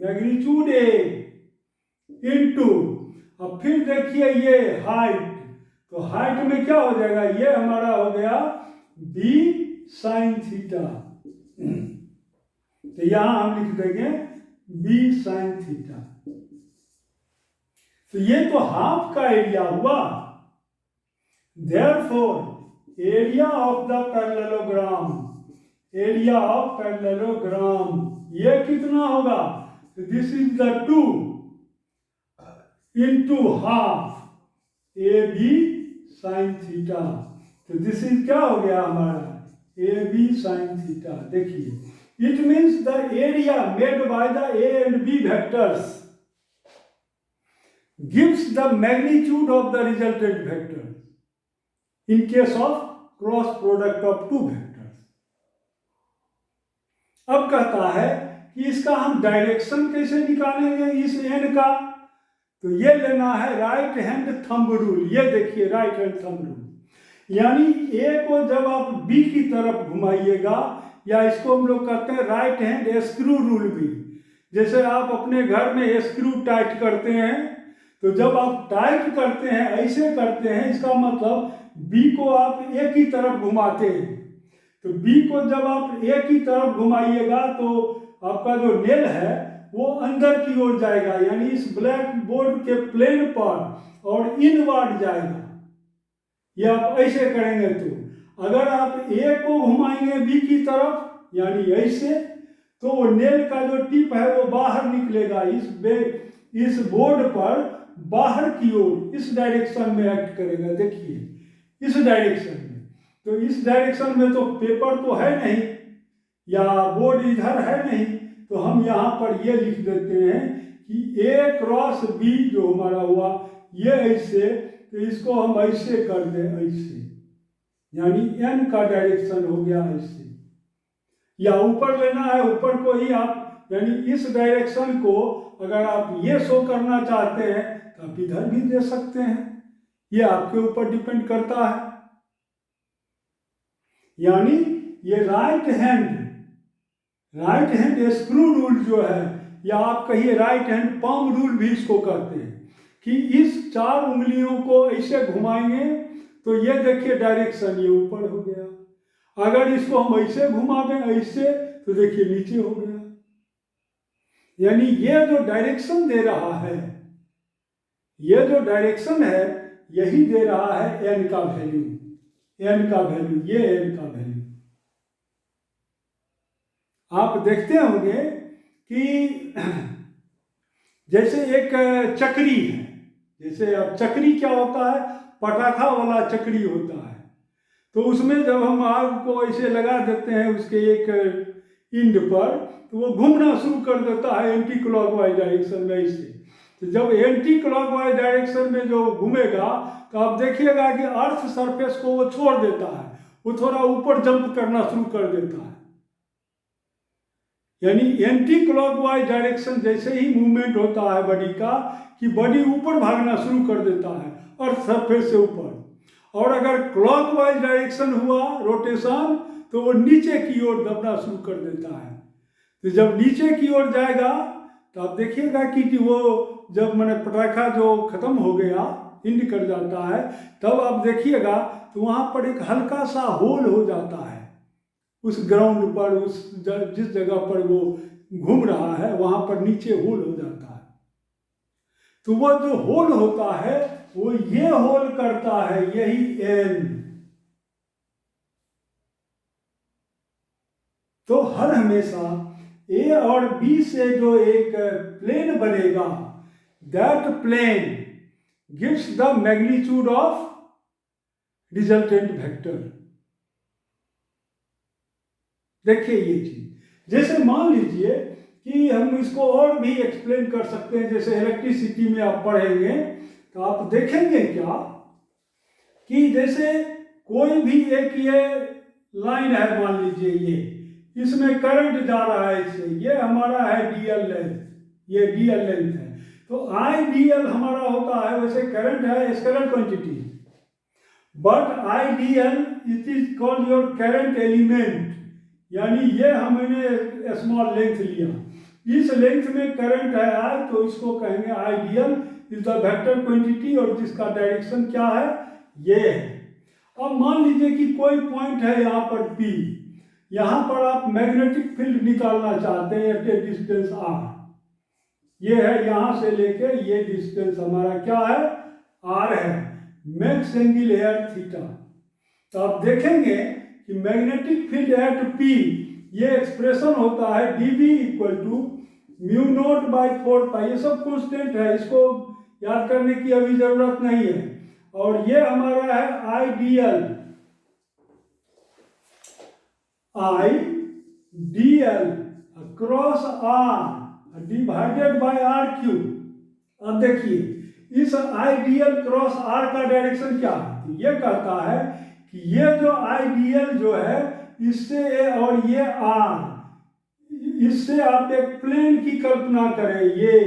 magnitude A into, अब फिर देखिए ये हाइट, तो हाइट में क्या हो जाएगा, ये हमारा हो गया B साइन थीटा। तो यहां हम लिख देंगे B साइन थीटा। तो ये तो हाफ का एरिया हुआ। Therefore area of the parallelogram, area of parallelogram ये कितना होगा, this is the 2 into half, A B sine theta. तो दिस इज क्या हो गया हमारा, ए बी साइन थीटा। देखिए it means the area made by the A and B vectors gives the magnitude of the resultant vector in case of cross product of two vectors। अब कहता है कि इसका हम डायरेक्शन कैसे निकालेंगे इस एन का, तो ये लेना है राइट हैंड थंब रूल। ये देखिए राइट हैंड थंब रूल, यानी ए को जब आप बी की तरफ घुमाइएगा, या इसको हम लोग कहते हैं राइट हैंड स्क्रू रूल भी। जैसे आप अपने घर में स्क्रू टाइट करते हैं, तो जब आप टाइट करते हैं ऐसे करते हैं, इसका मतलब बी को आप ए की तरफ घुमाते हैं। तो बी को जब आप ए की तरफ घुमाइएगा तो आपका जो नेल है वो अंदर की ओर जाएगा, यानी इस ब्लैक बोर्ड के प्लेन पर और इनवर्ड जाएगा। ये आप ऐसे करेंगे। तो अगर आप ए को घुमाएंगे बी की तरफ यानी ऐसे, तो वो नेल का जो टिप है वो बाहर निकलेगा, इस बोर्ड पर बाहर की ओर इस डायरेक्शन में एक्ट करेगा। देखिए इस डायरेक्शन में, तो इस डायरेक्शन में तो पेपर तो है नहीं या बोर्ड इधर है नहीं, तो हम यहाँ पर ये लिख देते हैं कि ए क्रॉस बी जो हमारा हुआ ये ऐसे, तो इसको हम ऐसे कर दें ऐसे, यानी एन का डायरेक्शन हो गया ऐसे। या ऊपर लेना है, ऊपर को ही आप यानी इस डायरेक्शन को अगर आप ये शो करना चाहते हैं तो आप इधर भी दे सकते हैं, ये आपके ऊपर डिपेंड करता है। यानी ये राइट हैंड स्क्रू रूल जो है, या आप कहिए राइट हैंड पाम रूल भी इसको कहते हैं, कि इस चार उंगलियों को ऐसे घुमाएंगे तो ये देखिए डायरेक्शन ये ऊपर हो गया। अगर इसको हम ऐसे घुमा दें ऐसे, तो देखिए नीचे हो गया। यानी ये जो डायरेक्शन दे रहा है, ये जो डायरेक्शन है यही दे रहा है एन का वैल्यू, ये एन का वैल्यू। आप देखते होंगे कि जैसे एक चक्री है, जैसे अब चक्री क्या होता है, पटाखा वाला चक्री होता है। तो उसमें जब हम आग को ऐसे लगा देते हैं उसके एक इंड पर, तो वो घूमना शुरू कर देता है एंटी क्लॉकवाइज डायरेक्शन में ऐसे। तो जब एंटी क्लॉकवाइज डायरेक्शन में जो घूमेगा तो आप देखिएगा कि अर्थ सरफेस को वो छोड़ देता है, वो थोड़ा ऊपर जंप करना शुरू कर देता है। यानी एंटी क्लॉकवाइज डायरेक्शन जैसे ही मूवमेंट होता है बॉडी का, कि बॉडी ऊपर भागना शुरू कर देता है अर्थ सरफेस से ऊपर। और अगर क्लॉकवाइज डायरेक्शन हुआ रोटेशन, तो वो नीचे की ओर दबना शुरू कर देता है। तो जब नीचे की ओर जाएगा तो आप देखिएगा कि वो जब मैंने पटाखा जो खत्म हो गया, इंड कर जाता है, तब आप देखिएगा तो वहाँ पर एक हल्का सा होल हो जाता है उस ग्राउंड पर, जिस जगह पर वो घूम रहा है वहाँ पर नीचे होल हो जाता है। तो वो जो होल होता है वो ये होल करता है, यही एन। तो हर हमेशा ए और बी से जो एक प्लेन बनेगा, that plane gives the magnitude of resultant vector. देखिए ये चीज, जैसे मान लीजिए कि हम इसको और भी एक्सप्लेन कर सकते हैं। जैसे इलेक्ट्रिसिटी में आप पढ़ेंगे तो आप देखेंगे क्या कि जैसे कोई भी एक ये लाइन है, मान लीजिए ये, इसमें करंट जा रहा है इससे, ये हमारा है डीएल लेंथ, ये डीएल लेंथ है। तो आई डीएल हमारा होता है, वैसे करंट है scalar quantity, but I DL it is called your current element. यानी ये हमने स्मॉल लेंथ लिया, इस लेंथ में करंट है आई, तो इसको कहेंगे ideal is the vector quantity, और जिसका डायरेक्शन क्या है, ये है। अब मान लीजिए कि कोई पॉइंट है यहाँ पर P, यहाँ पर आप मैग्नेटिक फील्ड निकालना चाहते हैं एट ए डिस्टेंस r, ये है यहाँ से लेके ये डिस्टेंस हमारा क्या है, r है, मैक्स एंगल एयर थीटा। तो आप देखेंगे कि मैग्नेटिक फील्ड एट P, ये एक्सप्रेशन होता है dB equal to mu naught by 4 pi. ये सब कॉन्स्टेंट है, इसको याद करने की अभी जरूरत नहीं है। और ये हमारा है ideal, ideal cross R divided by R cube. अब देखिए इस आइडियल क्रॉस आर का डायरेक्शन क्या है, तो ये कहता है कि ये जो आइडियल जो है इससे ए और ये आर, इससे आप एक प्लेन की कल्पना करें, ये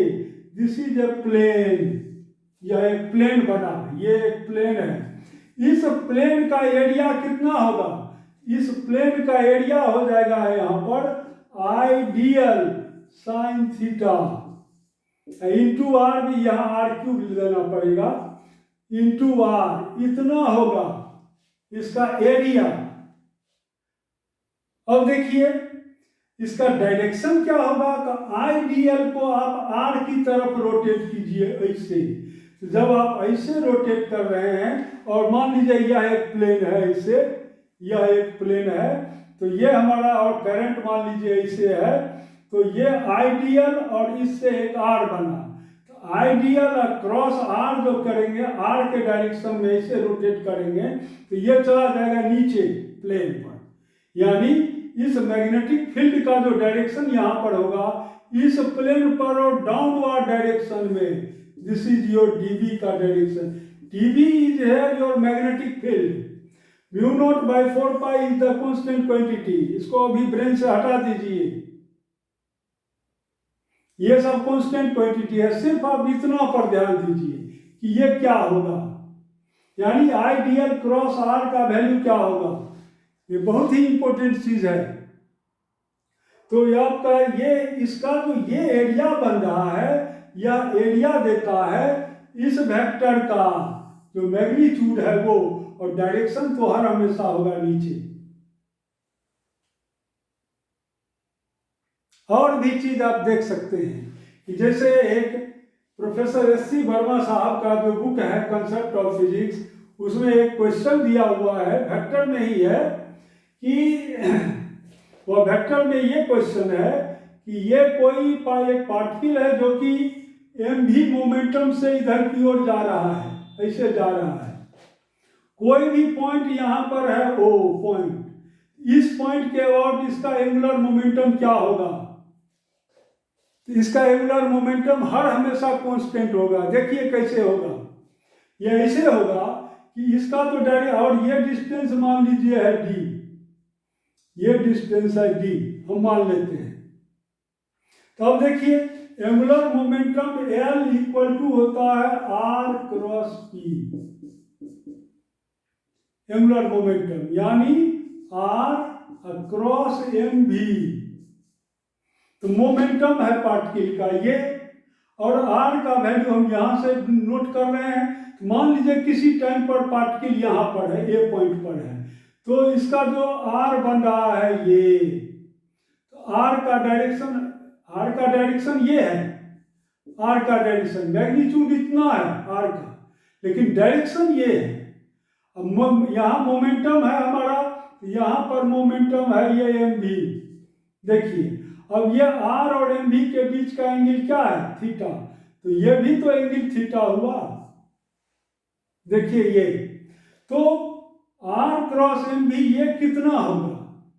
दिस इज ए प्लेन, यह एक प्लेन बना, ये एक प्लेन है। इस प्लेन का एरिया कितना होगा, इस प्लेन का एरिया हो जाएगा यहाँ पर ideal sine theta into R, भी यहाँ आर क्यूब लेना पड़ेगा, इंटू आर, इतना होगा इसका एरिया। अब देखिए इसका डायरेक्शन क्या होगा, तो आइडियल को आप आर की तरफ रोटेट कीजिए ऐसे, जब आप ऐसे रोटेट कर रहे हैं और मान लीजिए यह एक प्लेन है, इससे यह एक प्लेन है, तो ये हमारा और करंट मान लीजिए ऐसे है, तो ये आइडियल और इससे एक आर बना, तो आइडियल क्रॉस आर जो करेंगे, आर के डायरेक्शन में ऐसे रोटेट करेंगे तो ये चला जाएगा नीचे प्लेन पर, यानी इस मैग्नेटिक फील्ड का जो डायरेक्शन यहाँ पर होगा इस प्लेन पर और डाउनवर्ड डायरेक्शन में, दिस इज योर डीबी का direction, dB is here your magnetic field, mu naught by 4 pi is the constant quantity. इसको अभी ब्रेन से हटा दीजिए, ये सब कांस्टेंट क्वांटिटी है, सिर्फ आप इतना पर ध्यान दीजिए कि ये क्या होगा, यानी आइडियल क्रॉस आर का वैल्यू क्या होगा, ये बहुत ही इंपॉर्टेंट चीज है। तो ये आपका ये इसका जो ये एरिया बन रहा है, यह एरिया देता है इस वेक्टर का जो मैग्नीट्यूड है वो, और डायरेक्शन तो हर हमेशा होगा नीचे। और भी चीज आप देख सकते हैं कि जैसे एक प्रोफेसर एस.सी. वर्मा साहब का जो बुक है कंसेप्ट ऑफ फिजिक्स, उसमें एक क्वेश्चन दिया हुआ है, वेक्टर में ही है, कि वह वेक्टर में ये क्वेश्चन है कि ये कोई एक पार्टिकल है जो कि एम भी मोमेंटम से इधर की ओर जा रहा है, ऐसे जा रहा है, कोई भी पॉइंट यहाँ पर है ओ पॉइंट, इस पॉइंट के अबाउट इसका एंगुलर मोमेंटम क्या होगा, तो इसका एंगुलर मोमेंटम हर हमेशा कांस्टेंट होगा। देखिए कैसे होगा, ये ऐसे होगा कि इसका तो डायरेक्ट, और ये डिस्टेंस मान लीजिए है डी, ये डिस्टेंस है डी, हम मान लेते हैं, तो अब देखिए angular momentum L equal to होता है R cross P, angular momentum यानी आर क्रॉस एम भी, तो मोमेंटम है पार्टिकल का ये, और आर का वैल्यू हम यहाँ से नोट कर रहे हैं, तो मान लीजिए किसी टाइम पर पार्टिकल यहाँ पर है, ए पॉइंट पर है, तो इसका जो आर बन रहा है ये, तो आर का डायरेक्शन ये है, आर का डायरेक्शन मैग्नीट्यूड इतना है आर का, लेकिन डायरेक्शन ये है। अब यहाँ मोमेंटम है हमारा, यहाँ पर मोमेंटम है ये एम भी, देखिए अब ये आर और एम भी के बीच का एंगल क्या है, थीटा, तो ये भी तो एंगल थीटा हुआ, देखिए ये, तो आर क्रॉस एम भी ये कितना होगा,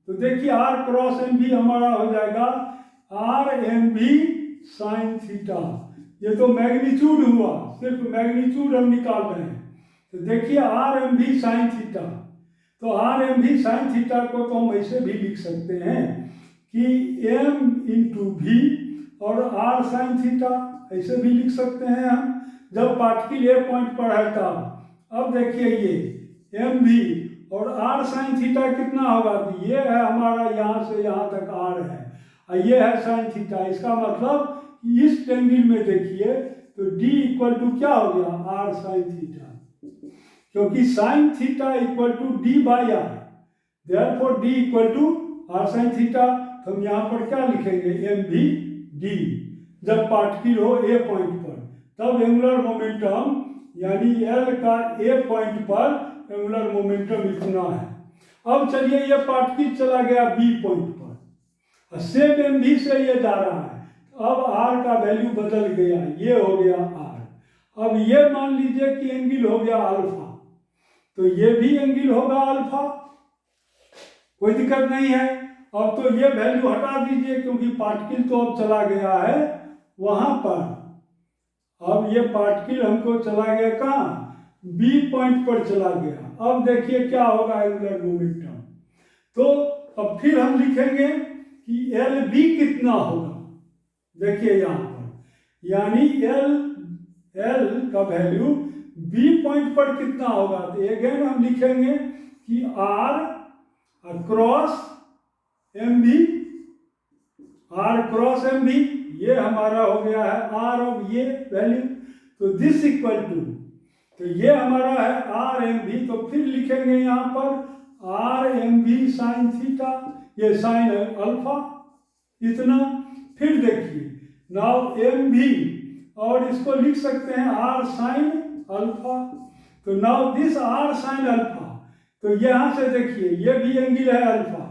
तो देखिए आर क्रॉस एम भी हमारा हो जाएगा आर एम भी साइन थीटा, ये तो मैग्नीट्यूड हुआ, सिर्फ मैग्नीट्यूड हम निकाल रहे हैं, तो देखिए आर एम भी साइन थीटा, तो आर एम भी साइन थीटा को तो हम ऐसे भी लिख सकते हैं कि m इंटू भी और आर साइन थीटा, ऐसे भी लिख सकते हैं हम, जब पार्टिकल ए पॉइंट पर है तब। अब देखिए ये एम भी और आर साइन थीटा कितना होगा, तो ये है हमारा यहाँ से यहाँ तक आर है, और ये है साइन थीटा, इसका मतलब इस एंगल में देखिए तो d इक्वल टू क्या हो गया, आर साइन थीटा, क्योंकि sine theta equal to D by R, therefore d equal to R sine theta, तो हम यहाँ पर क्या लिखेंगे, एम भी डी, जब पार्टिकल हो ए पॉइंट पर, तब एंगुलर मोमेंटम यानी एल का ए पॉइंट पर एंगुलर मोमेंटम इतना है। अब चलिए ये पार्टिकल चला गया बी पॉइंट पर, सेम एम भी से ये जा रहा है, अब आर का वैल्यू बदल गया, ये हो गया आर, अब ये मान लीजिए कि एंगल हो गया अल्फा, तो ये भी एंगल होगा अल्फा, कोई दिक्कत नहीं है। अब तो ये वैल्यू हटा दीजिए क्योंकि पार्टिकल तो अब चला गया है वहां पर। अब ये पार्टिकल हमको चला गया कहाँ, बी पॉइंट पर चला गया। अब देखिए क्या होगा एंगुलर मोमेंटम। तो अब फिर हम लिखेंगे कि एल बी कितना होगा, देखिए यहाँ पर, यानी एल का वैल्यू बी पॉइंट पर कितना होगा। तो अगेन हम लिखेंगे कि R cross M B, R cross M B, ये हमारा हो गया है आर ऑफ ये वैल्यू। तो दिस इक्वल टू, तो ये हमारा है आर एम बी। तो फिर लिखेंगे यहाँ पर R M B sine theta, ये साइन है अल्फा इतना। फिर देखिए नाउ एम भी, और इसको लिख सकते हैं आर साइन अल्फा। तो now this R sine alpha, तो यहां से देखिए ये भी एंगल है अल्फा।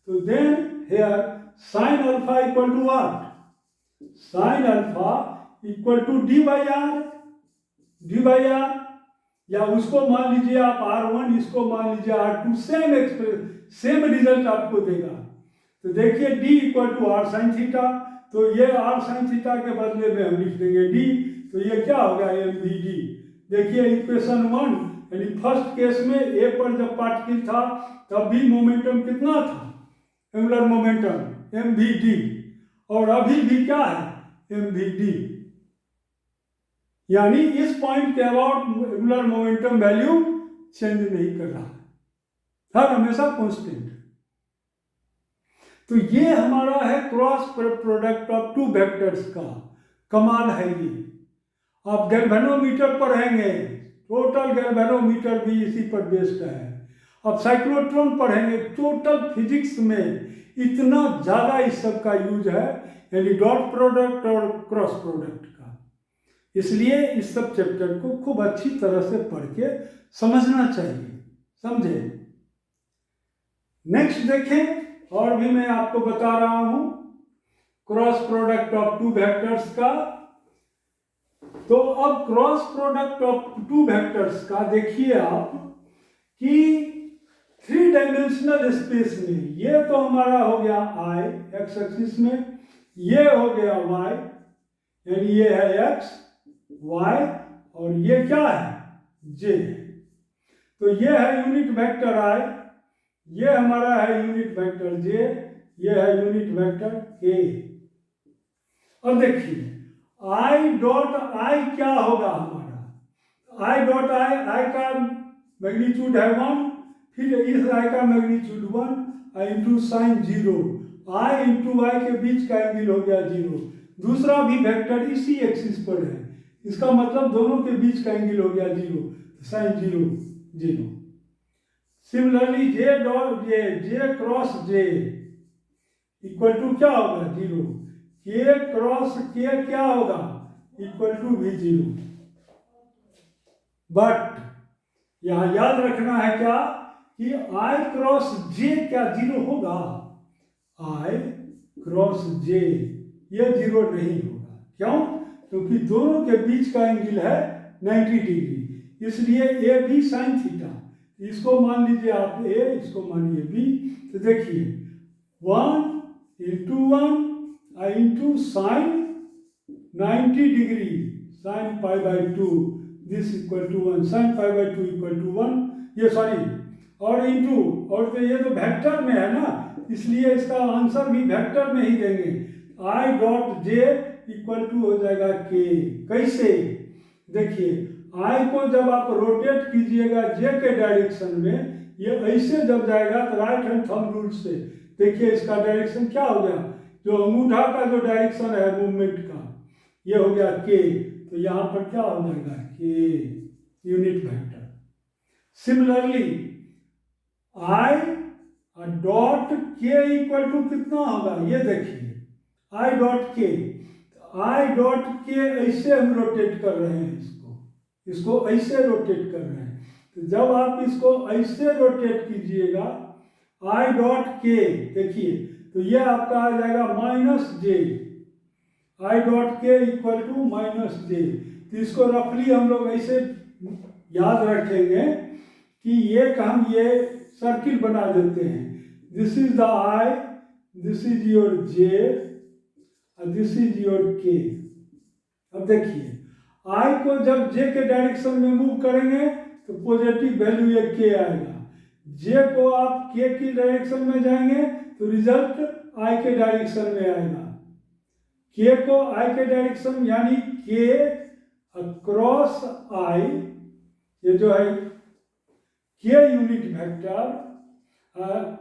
तो then here sine alpha equal to what, sine alpha equal to D by R, या उसको मान लीजिए आप R1, इसको मान लीजिए R2, same express same result आपको देगा। तो देखिए d equal to R sine theta, तो ये आर साइन थीटा के बदले में हम लिख देंगे d। तो ये क्या हो गया एम बी डी। देखिए इक्वेशन 1, यानी फर्स्ट केस में ए पर जब पार्टिकल था तब भी मोमेंटम कितना था, angular momentum M B D, और अभी भी क्या है एम बी डी, यानी इस पॉइंट के about angular momentum value change नहीं कर रहा है, हर हमेशा कांस्टेंट। तो ये हमारा है cross product of two vectors का, कमाल है ये। आप गैल्वेनोमीटर पढ़ेंगे, टोटल गैल्वेनोमीटर भी इसी पर बेस्ड है। अब साइक्लोट्रॉन पढ़ेंगे, टोटल फिजिक्स में इतना ज़्यादा इस सब का यूज है, यानी डॉट प्रोडक्ट और क्रॉस प्रोडक्ट का। इसलिए इस सब चैप्टर को खूब अच्छी तरह से पढ़ के समझना चाहिए, समझे। नेक्स्ट देखें, और भी मैं आपको बता रहा हूं cross product of two vectors का। तो अब cross product of two vectors का देखिए आप कि 3 डायमेंशनल स्पेस में, ये तो हमारा हो गया आई एक्स एक्सिस में, ये हो गया वाई, यानी ये है एक्स वाई, और ये क्या है जे। तो ये है यूनिट वेक्टर आई, ये हमारा है यूनिट वेक्टर जे, ये है यूनिट वेक्टर के। अब देखिए आई डॉट आई क्या होगा हमारा, आई डॉट आई का मैग्नीट्यूड है 1, फिर इस आई का magnitude 1, I into sign 0, I into आई के बीच का एंगल हो गया 0। दूसरा भी वेक्टर इसी एक्सिस पर है, इसका मतलब दोनों के बीच का एंगल हो गया 0, sine 0 0। Similarly J dot J cross J equal to क्या होगा 0, के क्रॉस के क्या होगा इक्वल टू भी 0। बट यहां याद रखना है क्या कि आई क्रॉस जे क्या 0 होगा, आई क्रॉस जे ये 0 नहीं होगा। क्यों, क्योंकि दोनों के बीच का एंगल है 90 डिग्री, इसलिए ए बी साइन थीटा, इसको मान लीजिए आप ए, इसको मानिए बी। तो देखिए 1 into 1 I into sine 90 degree sine pi by 2, this equal to 1, sine pi by 2 equal to 1, ये सॉरी, और इंटू, और तो ये तो वेक्टर में है ना, इसलिए इसका आंसर भी वेक्टर में ही देंगे। I dot J equal to हो जाएगा के। कैसे, देखिए आई को जब आप रोटेट कीजिएगा जे के डायरेक्शन में, ये ऐसे जब जाएगा तो राइट हैंड थंब रूल से देखिए इसका डायरेक्शन क्या हो गया, जो अंगूठा का जो डायरेक्शन है मूवमेंट का, ये हो गया के। तो यहाँ पर क्या हो जाएगा के unit vector. Similarly I dot K equal to कितना होगा, ये देखिए आई डॉट के, आई डॉट के ऐसे हम रोटेट कर रहे हैं, इसको ऐसे रोटेट कर रहे हैं। तो जब आप इसको ऐसे रोटेट कीजिएगा आई डॉट के, देखिए तो ये आपका आ जाएगा minus J, I dot K equal to minus जे। तो इसको रफली हम लोग ऐसे याद रखेंगे कि हम ये सर्किल बना देते हैं। This is the i, this is your j और दिस इज योर के। अब देखिए आई को जब जे के डायरेक्शन में मूव करेंगे तो पॉजिटिव वैल्यू ये के आएगा। जे को आप के की डायरेक्शन में जाएंगे तो रिजल्ट आई के डायरेक्शन में आएगा। के को आई के डायरेक्शन यानी के क्रॉस आई, ये जो है K unit vector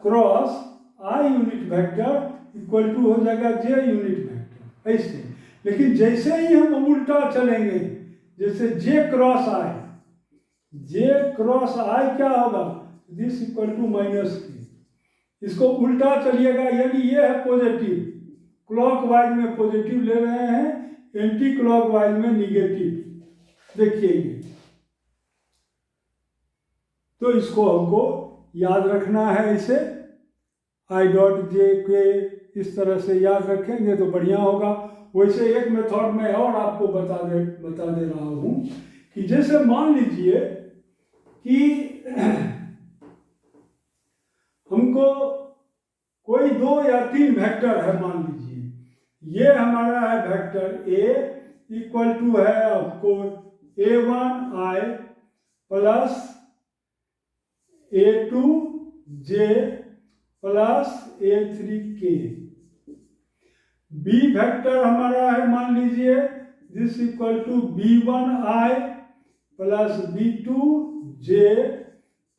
cross I unit vector equal to हो जाएगा जे यूनिट वेक्टर ऐसे। लेकिन जैसे ही हम उल्टा चलेंगे, जैसे जे क्रॉस आई क्या होगा, दिस इक्वल टू माइनस के। इसको उल्टा चलिएगा यानी ये है पॉजिटिव, क्लॉकवाइज में पॉजिटिव ले रहे हैं, एंटी क्लॉकवाइज में निगेटिव। देखिए ये तो इसको हमको याद रखना है ऐसे आई डॉट जे के, इस तरह से याद रखेंगे तो बढ़िया होगा। वैसे एक मेथड में और आपको बता दे रहा हूं कि जैसे मान लीजिए कि हमको कोई 2 या 3 वेक्टर है, मान लीजिए ये हमारा है वेक्टर ए इक्वल टू है आपको a1i plus a2j plus a3k। B vector हमारा है मान लीजिए this equal to b1i plus b2j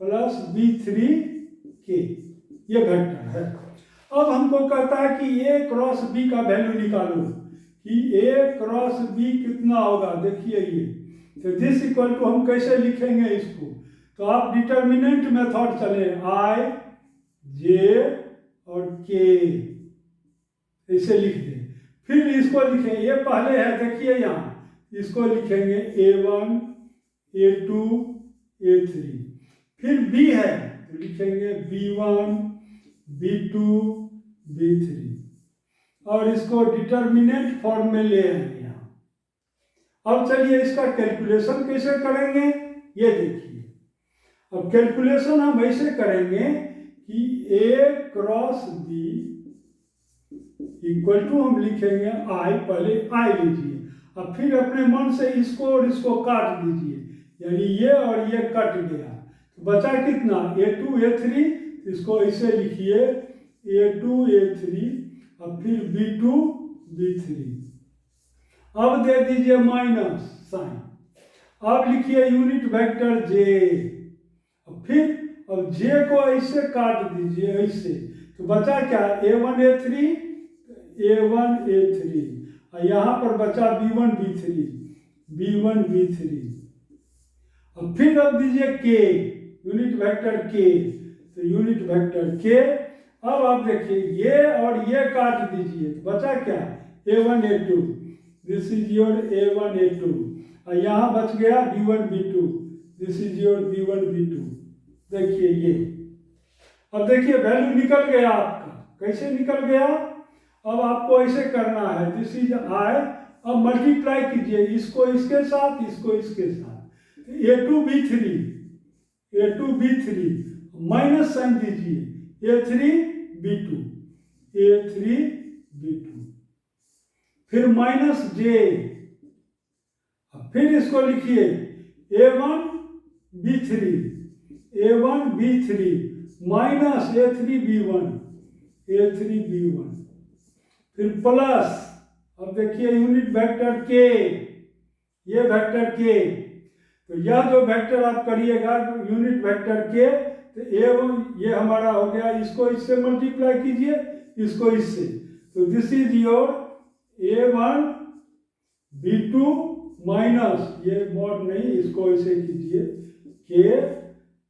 plus b3k। ये वेक्टर है। अब हमको कहता है कि a क्रॉस b का वैल्यू निकालो कि a क्रॉस b कितना होगा। देखिए ये तो दिस इक्वल टू हम कैसे लिखेंगे इसको, तो आप डिटर्मिनेंट मेथड चले i j और k ऐसे लिख दें। फिर इसको लिखें, ये पहले है देखिए यहाँ, इसको लिखेंगे a1 a2 a3। फिर b है तो लिखेंगे b1 b2 b3 और इसको डिटर्मिनेंट फॉर्म में ले आएंगे यहाँ। अब चलिए इसका कैलकुलेशन कैसे करेंगे ये देखिए। अब कैलकुलेशन हम ऐसे करेंगे कि a cross b equal to हम लिखेंगे आई, पहले आई लीजिए अब फिर अपने मन से इसको और इसको काट दीजिए, यानी ये और ये कट गया तो बचा कितना a2 a3। इसको ऐसे लिखिए a2 a3 और फिर b2 b3। अब दे दीजिए माइनस साइन। अब लिखिए यूनिट वेक्टर j, फिर अब j को ऐसे काट दीजिए ऐसे, तो बचा क्या a1 a3 और यहाँ पर बचा b1 b3। अब फिर अब दीजिए k यूनिट वेक्टर k, तो यूनिट वेक्टर k। अब आप देखिए ये और ये काट दीजिए तो बचा क्या a1 a2, this is your a1 a2 और यहाँ बच गया b1 b2, this is your b1 b2। देखिए ये अब देखिए वैल्यू निकल गया आपका। कैसे निकल गया, अब आपको ऐसे करना है दिस इज आई, अब मल्टीप्लाई कीजिए इसको इसके साथ इसको इसके साथ, a2 b3 माइनस साइन दीजिए a3 b2 फिर माइनस j, फिर इसको लिखिए a1 b3 minus a3 b1 फिर प्लस, अब देखिए यूनिट वेक्टर के, ये वेक्टर के, तो यह जो वेक्टर आप करिएगा यूनिट वेक्टर के, तो ये हमारा हो गया, इसको इससे मल्टीप्लाई कीजिए इसको इससे, तो this is your a1 b2 minus ये मॉड नहीं, इसको ऐसे कीजिए के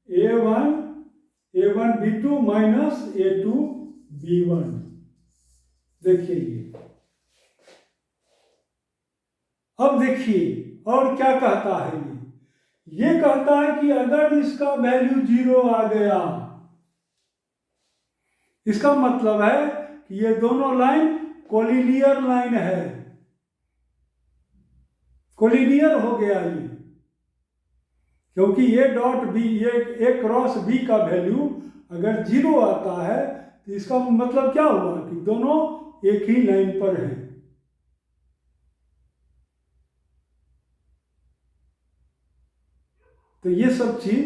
a1 b2 minus a2 b1। देखिए ये अब देखिए और क्या कहता है ये कहता है कि अगर इसका वैल्यू 0 आ गया, इसका मतलब है कि ये दोनों लाइन कोलिनियर लाइन है। कोलिनियर हो गया ये, क्योंकि ए डॉट बी, ये ए क्रॉस बी का वैल्यू अगर 0 आता है तो इसका मतलब क्या हुआ कि दोनों एक ही लाइन पर हैं। तो ये सब चीज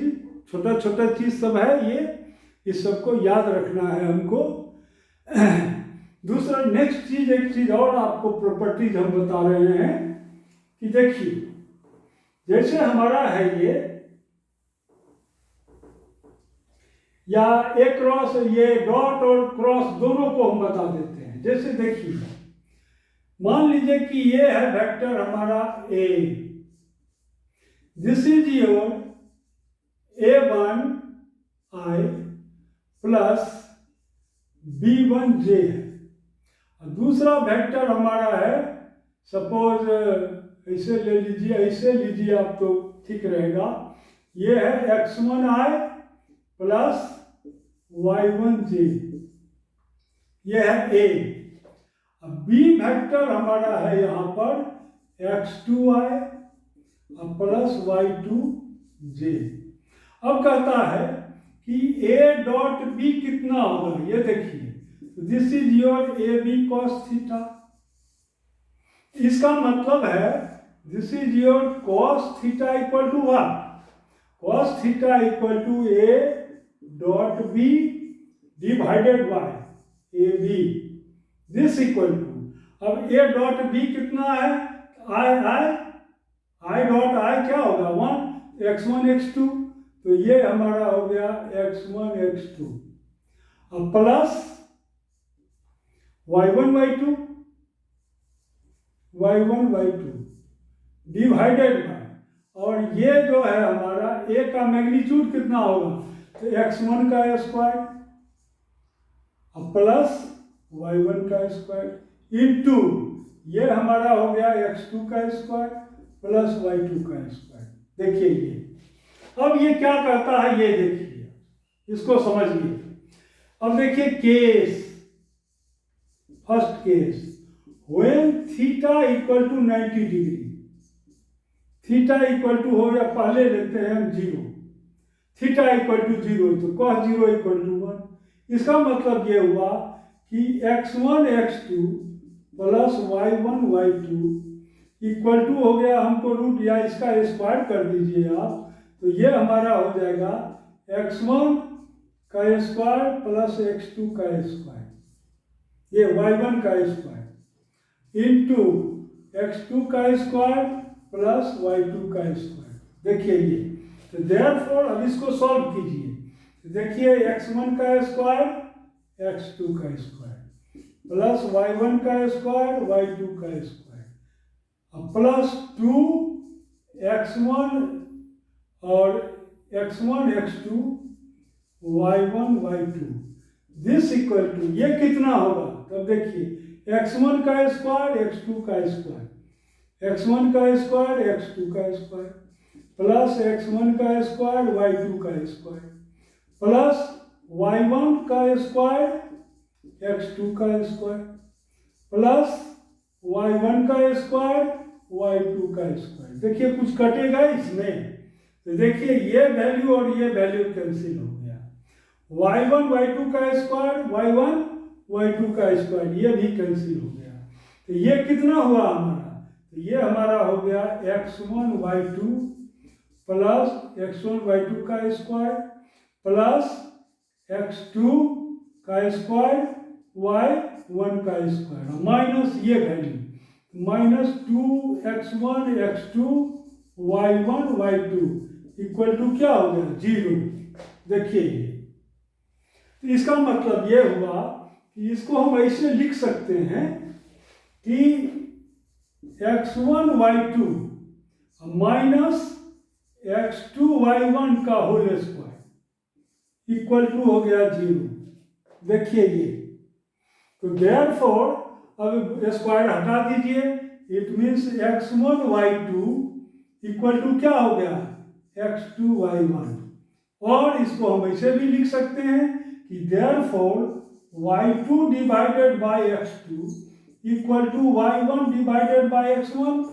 छोटा छोटा चीज सब है, ये इस सबको याद रखना है हमको। दूसरा नेक्स्ट चीज, एक चीज और आपको प्रॉपर्टीज हम बता रहे हैं कि देखिए, जैसे हमारा है ये, या ए क्रॉस, ये डॉट और क्रॉस दोनों को हम बता देते हैं। जैसे देखिए, मान लीजिए कि ये है वेक्टर हमारा A, this is your A1i plus B1j है। दूसरा वेक्टर हमारा है, सपोज ऐसे ले लीजिए, ऐसे लीजिए आप तो ठीक रहेगा, ये है x1i प्लस y1j, ये है A। अब B वेक्टर हमारा है यहाँ पर x2i प्लस y2j। अब कहता है कि A डॉट B कितना होगा, ये देखिए, this is your A B cos theta. इसका मतलब है this is your cos theta equal to what, cos theta equal to A dot B divided by A B, this equal to, अब A dot B कितना है, आई dot आई क्या होगा 1 x1 x2, तो ये हमारा हो गया x1 x2, अब plus y1 y2 divided bye, और ये जो है हमारा a का मैग्नीट्यूड कितना होगा, तो x1 का स्क्वायर अब प्लस y1 का स्क्वायर इनटू ये हमारा हो गया x2 का स्क्वायर प्लस y2 का स्क्वायर। देखिए ये, अब ये क्या करता है ये देखिए, इसको समझिए। अब देखिए case, first case, when theta equal to 90 degree, theta equal to हो, या पहले लेते हैं हम 0, थीटा इक्वल टू 0, तो cos 0 इक्वल टू 1। इसका मतलब ये हुआ कि x1 x2 plus y1 y2 equal to हो गया, हमको रूट या इसका स्क्वायर कर दीजिए आप, तो ये हमारा हो जाएगा x1 का स्क्वायर प्लस x2 का स्क्वायर, ये y1 का स्क्वायर इनटू x2 का स्क्वायर प्लस y2 का स्क्वायर। देखिए ये, तो देयरफॉर अब इसको सॉल्व कीजिए, तो देखिए x1 का स्क्वायर x2 का स्क्वायर प्लस y1 का स्क्वायर y2 का स्क्वायर, अब प्लस 2x1 और x1 x2 y1 y2, this equal to, ये कितना होगा, तब देखिए x1 का स्क्वायर x2 का स्क्वायर, x1 का स्क्वायर x2 का स्क्वायर प्लस x1 का स्क्वायर y2 का स्क्वायर प्लस y1 का स्क्वायर x2 का स्क्वायर प्लस y1 का स्क्वायर y2 का स्क्वायर। देखिए कुछ कटेगा इसमें, तो देखिए ये वैल्यू और ये वैल्यू कैंसिल हो गया, y1 y2 का स्क्वायर y1 y2 का स्क्वायर ये भी कैंसिल हो गया, तो ये कितना हुआ हमारा, तो ये हमारा हो गया x1 y2 plus x1 y2 का स्क्वायर प्लस x2 का स्क्वायर y1 का स्क्वायर माइनस ये value minus 2x1 x2 y1 y2 equal to क्या हो गया 0। देखिए ये, तो इसका मतलब ये हुआ कि इसको हम ऐसे लिख सकते हैं कि x1 y2 minus x2 y1 का होल स्क्वायर इक्वल टू हो गया 0। देखिए ये, तो देयरफॉर अब स्क्वायर हटा दीजिए, it means x1 y2 equal to क्या हो गया x2 y1, और इसको हम ऐसे भी लिख सकते हैं कि therefore y2 divided by x2 equal to y1 divided by x1।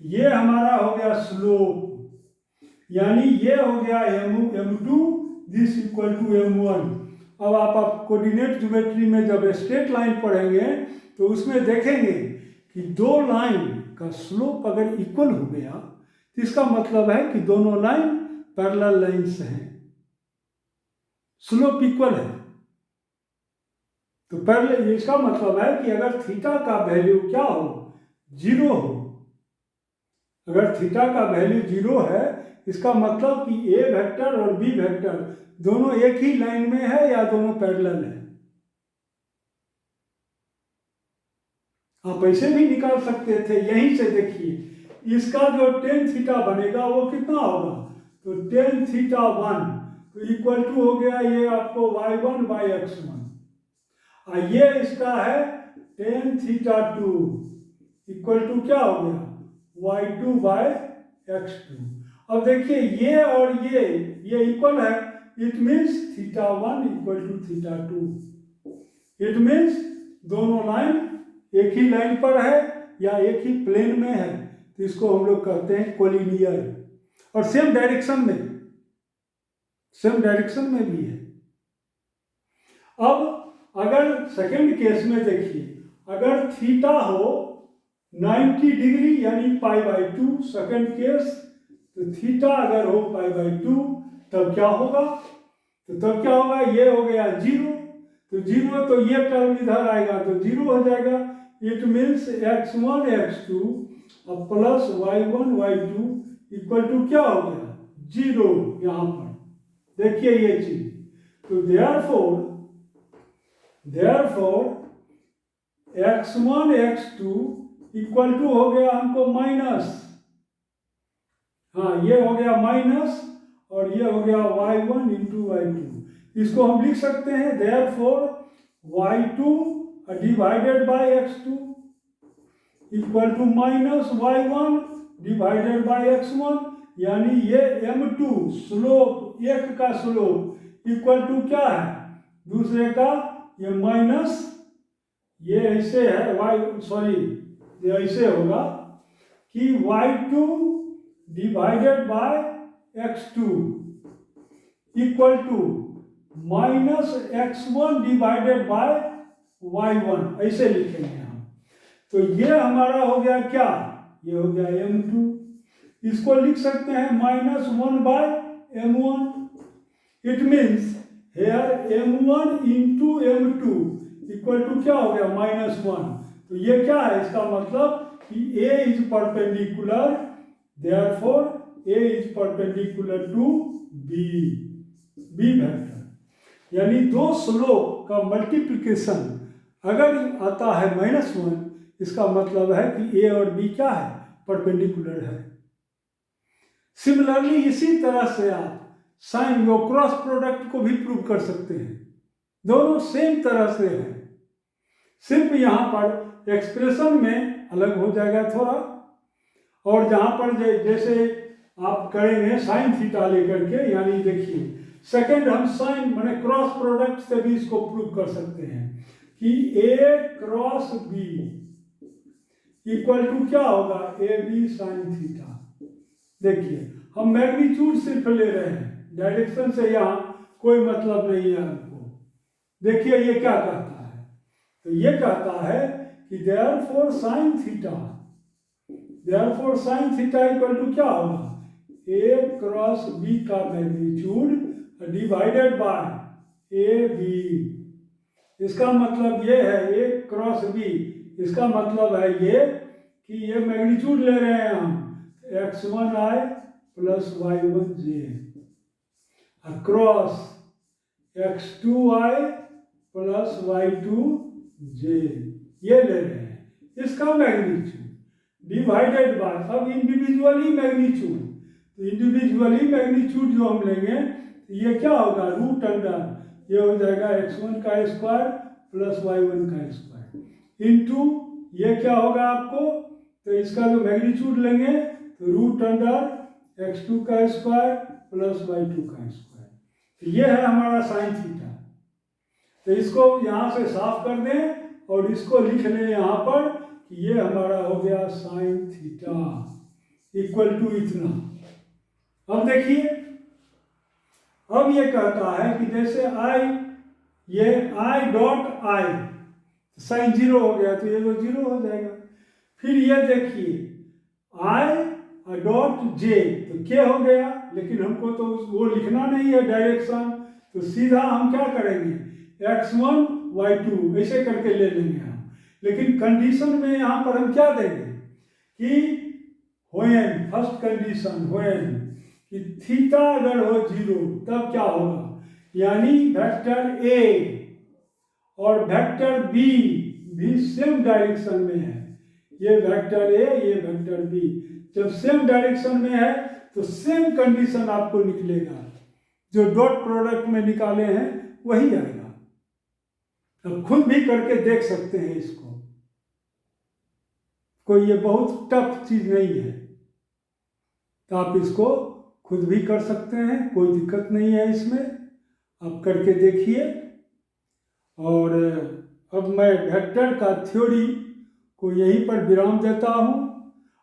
ये हमारा हो गया स्लोप, यानी ये हो गया m2, this equal to m1। अब आप कोऑर्डिनेट ज्योमेट्री में जब स्ट्रेट लाइन पढ़ेंगे तो उसमें देखेंगे कि दो लाइन का स्लोप अगर इक्वल हो गया तो इसका मतलब है कि दोनों लाइन पैरेलल लाइन्स हैं, स्लोप इक्वल है। तो पहले इसका मतलब है कि अगर थीटा का वैल्यू क्या हो, 0 हो, अगर थीटा का वैल्यू 0 है इसका मतलब कि ए वेक्टर और बी वेक्टर दोनों एक ही लाइन में है या दोनों पैरेलल है। आप ऐसे भी निकाल सकते थे, यहीं से देखिए इसका जो टेन थीटा बनेगा वो कितना होगा, तो टेन थीटा 1 तो इक्वल टू हो गया ये आपको y1 बाई x1, और ये इसका है टेन थीटा 2 इक्वल टू क्या हो गया y2 बाई x2। अब देखिए ये और ये इक्वल है, it means theta 1 equal to theta 2, it means दोनों लाइन एक ही लाइन पर है या एक ही प्लेन में है, तो इसको हम लोग कहते हैं कोलिनियर। और सेम डायरेक्शन में भी है। अब अगर सेकंड केस में देखिए, अगर थीटा हो 90 डिग्री यानी π/2, सेकंड केस, तो थीटा अगर हो π/2 तब क्या होगा, तो तब क्या होगा, ये हो गया 0, तो 0 तो ये टर्म इधर आएगा तो 0 हो जाएगा। इट मीन्स x1 x2 अब plus y1 y2 equal to क्या हो गया 0। यहाँ पर देखिए ये चीज, तो therefore x1 x2 equal to हो गया हमको माइनस, हाँ ये हो गया माइनस, और ये हो गया y1 इंटू y2। इसको हम लिख सकते हैं therefore y2 divided by x2 equal to minus y1 divided by x1, यानी ये m2 स्लोप, एक का स्लोप इक्वल टू क्या है दूसरे का, ये माइनस, ये ऐसे है ये ऐसे होगा कि y2 divided by x2 equal to minus x1 divided by y1, ऐसे लिखेंगे हम। तो ये हमारा हो गया क्या, ये हो गया m2, इसको लिख सकते हैं -1 by m1। It means here m1 into m2 equal to क्या हो गया -1। तो ये क्या है, इसका मतलब कि a is perpendicular, therefore a is perpendicular to b vector, यानी दो स्लोप का मल्टीप्लिकेशन अगर आता है -1, इसका मतलब है कि a और b क्या है, परपेंडिकुलर है। सिमिलरली इसी तरह से आप साइन यो क्रॉस प्रोडक्ट को भी प्रूव कर सकते हैं, दोनों सेम तरह से है, सिर्फ यहाँ पर एक्सप्रेशन में अलग हो जाएगा थोड़ा, और जहाँ पर जैसे आप करेंगे साइन थीटा लेकर के, यानी देखिए सेकंड हम साइन माने क्रॉस प्रोडक्ट से भी इसको प्रूव कर सकते हैं कि a cross b equal to क्या होगा ab साइन थीटा। देखिए हम मैग्नीट्यूड सिर्फ ले रहे हैं, डायरेक्शन से यहाँ कोई मतलब नहीं है हमको। देखिए ये क्या कहता है, तो ये कहता है कि therefore sine theta equal to क्या होगा a क्रॉस b का magnitude divided by A B. इसका मतलब ये है a क्रॉस b, इसका मतलब है ये कि ये मैग्नीट्यूड ले रहे हैं हम x1i plus y1j across x2i plus y2j, ये ले रहे हैं इसका मैग्नीट्यूड डिवाइडेड बाय, अब इंडिविजुअली मैग्नीट्यूड, तो इंडिविजुअली मैग्नीट्यूड जो हम लेंगे ये क्या होगा रूट अंडर, ये हो जाएगा x1 का स्क्वायर प्लस y1 का स्क्वायर इंटू ये क्या होगा आपको, तो इसका जो मैग्नीट्यूड लेंगे तो रूट अंडर x2 का स्क्वायर प्लस y2 का स्क्वायर। तो ये है हमारा साइन थीटा। तो इसको यहाँ से साफ कर दें और इसको लिख लें यहाँ पर कि ये हमारा हो गया साइन थीटा। इक्वल टू इतना। अब देखिए, अब ये कहता है कि जैसे आई, ये आई डॉट आई, साइन जीरो हो गया तो ये तो जीरो हो जाएगा। फिर ये देखिए आई डॉट जे, तो के हो गया, लेकिन हमको तो वो लिखना नहीं है डायरेक्शन, तो सीधा हम क्या करेंगे x1 y2 ऐसे करके ले लेंगे हम। लेकिन कंडीशन में यहाँ पर हम क्या देंगे कि व्हेन, फर्स्ट कंडीशन व्हेन, कि थीटा अगर हो जीरो तब क्या होगा, यानी वेक्टर ए और वेक्टर बी भी सेम डायरेक्शन में है। ये वेक्टर ए, ये वेक्टर बी जब सेम डायरेक्शन में है तो सेम कंडीशन आपको निकलेगा, जो डॉट प्रोडक्ट में निकाले हैं वही आएगा। अब खुद भी करके देख सकते हैं इसको, कोई ये बहुत टफ चीज नहीं है, तो आप इसको खुद भी कर सकते हैं, कोई दिक्कत नहीं है इसमें, आप करके देखिए। और अब मैं वेक्टर का थ्योरी को यहीं पर विराम देता हूँ।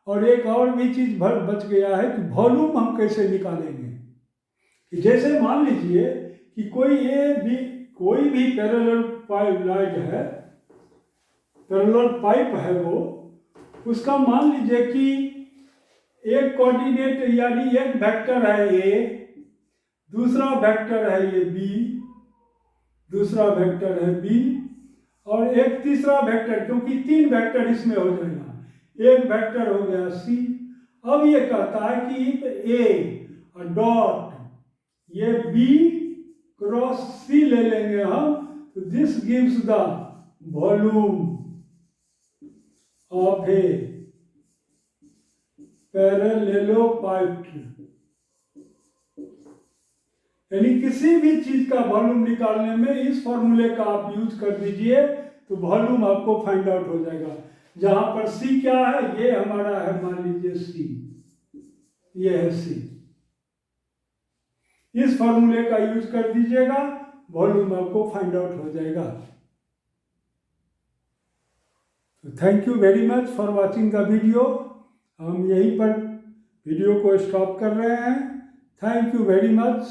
और एक और भी चीज़ बच गया है कि वॉल्यूम हम कैसे निकालेंगे। कि जैसे मान लीजिए कि कोई भी पैरेलल पाइप लाइट है, पैरेलल पाइप है वो, उसका मान लीजिए कि एक कोऑर्डिनेट यानी एक वेक्टर है ए, दूसरा वेक्टर है ये बी, दूसरा वेक्टर है बी, और एक तीसरा वेक्टर, क्योंकि तीन वेक्टर इसमें हो जाएगा, एक वेक्टर हो गया सी। अब ये कहता है कि ए और डॉट ये बी क्रॉस सी ले लेंगे हम, तो this gives the volume of a parallelepiped. यानी किसी भी चीज का वॉल्यूम निकालने में इस फॉर्मूले का आप यूज कर दीजिए तो वॉल्यूम आपको फाइंड आउट हो जाएगा। जहां पर सी क्या है, ये हमारा है, मान लीजिए सी, ये है सी। इस फॉर्मूले का यूज कर दीजिएगा, वॉल्यूम आपको फाइंड आउट हो जाएगा। Thank you very much for watching the video. हम यहीं पर वीडियो को स्टॉप कर रहे हैं। Thank you very much.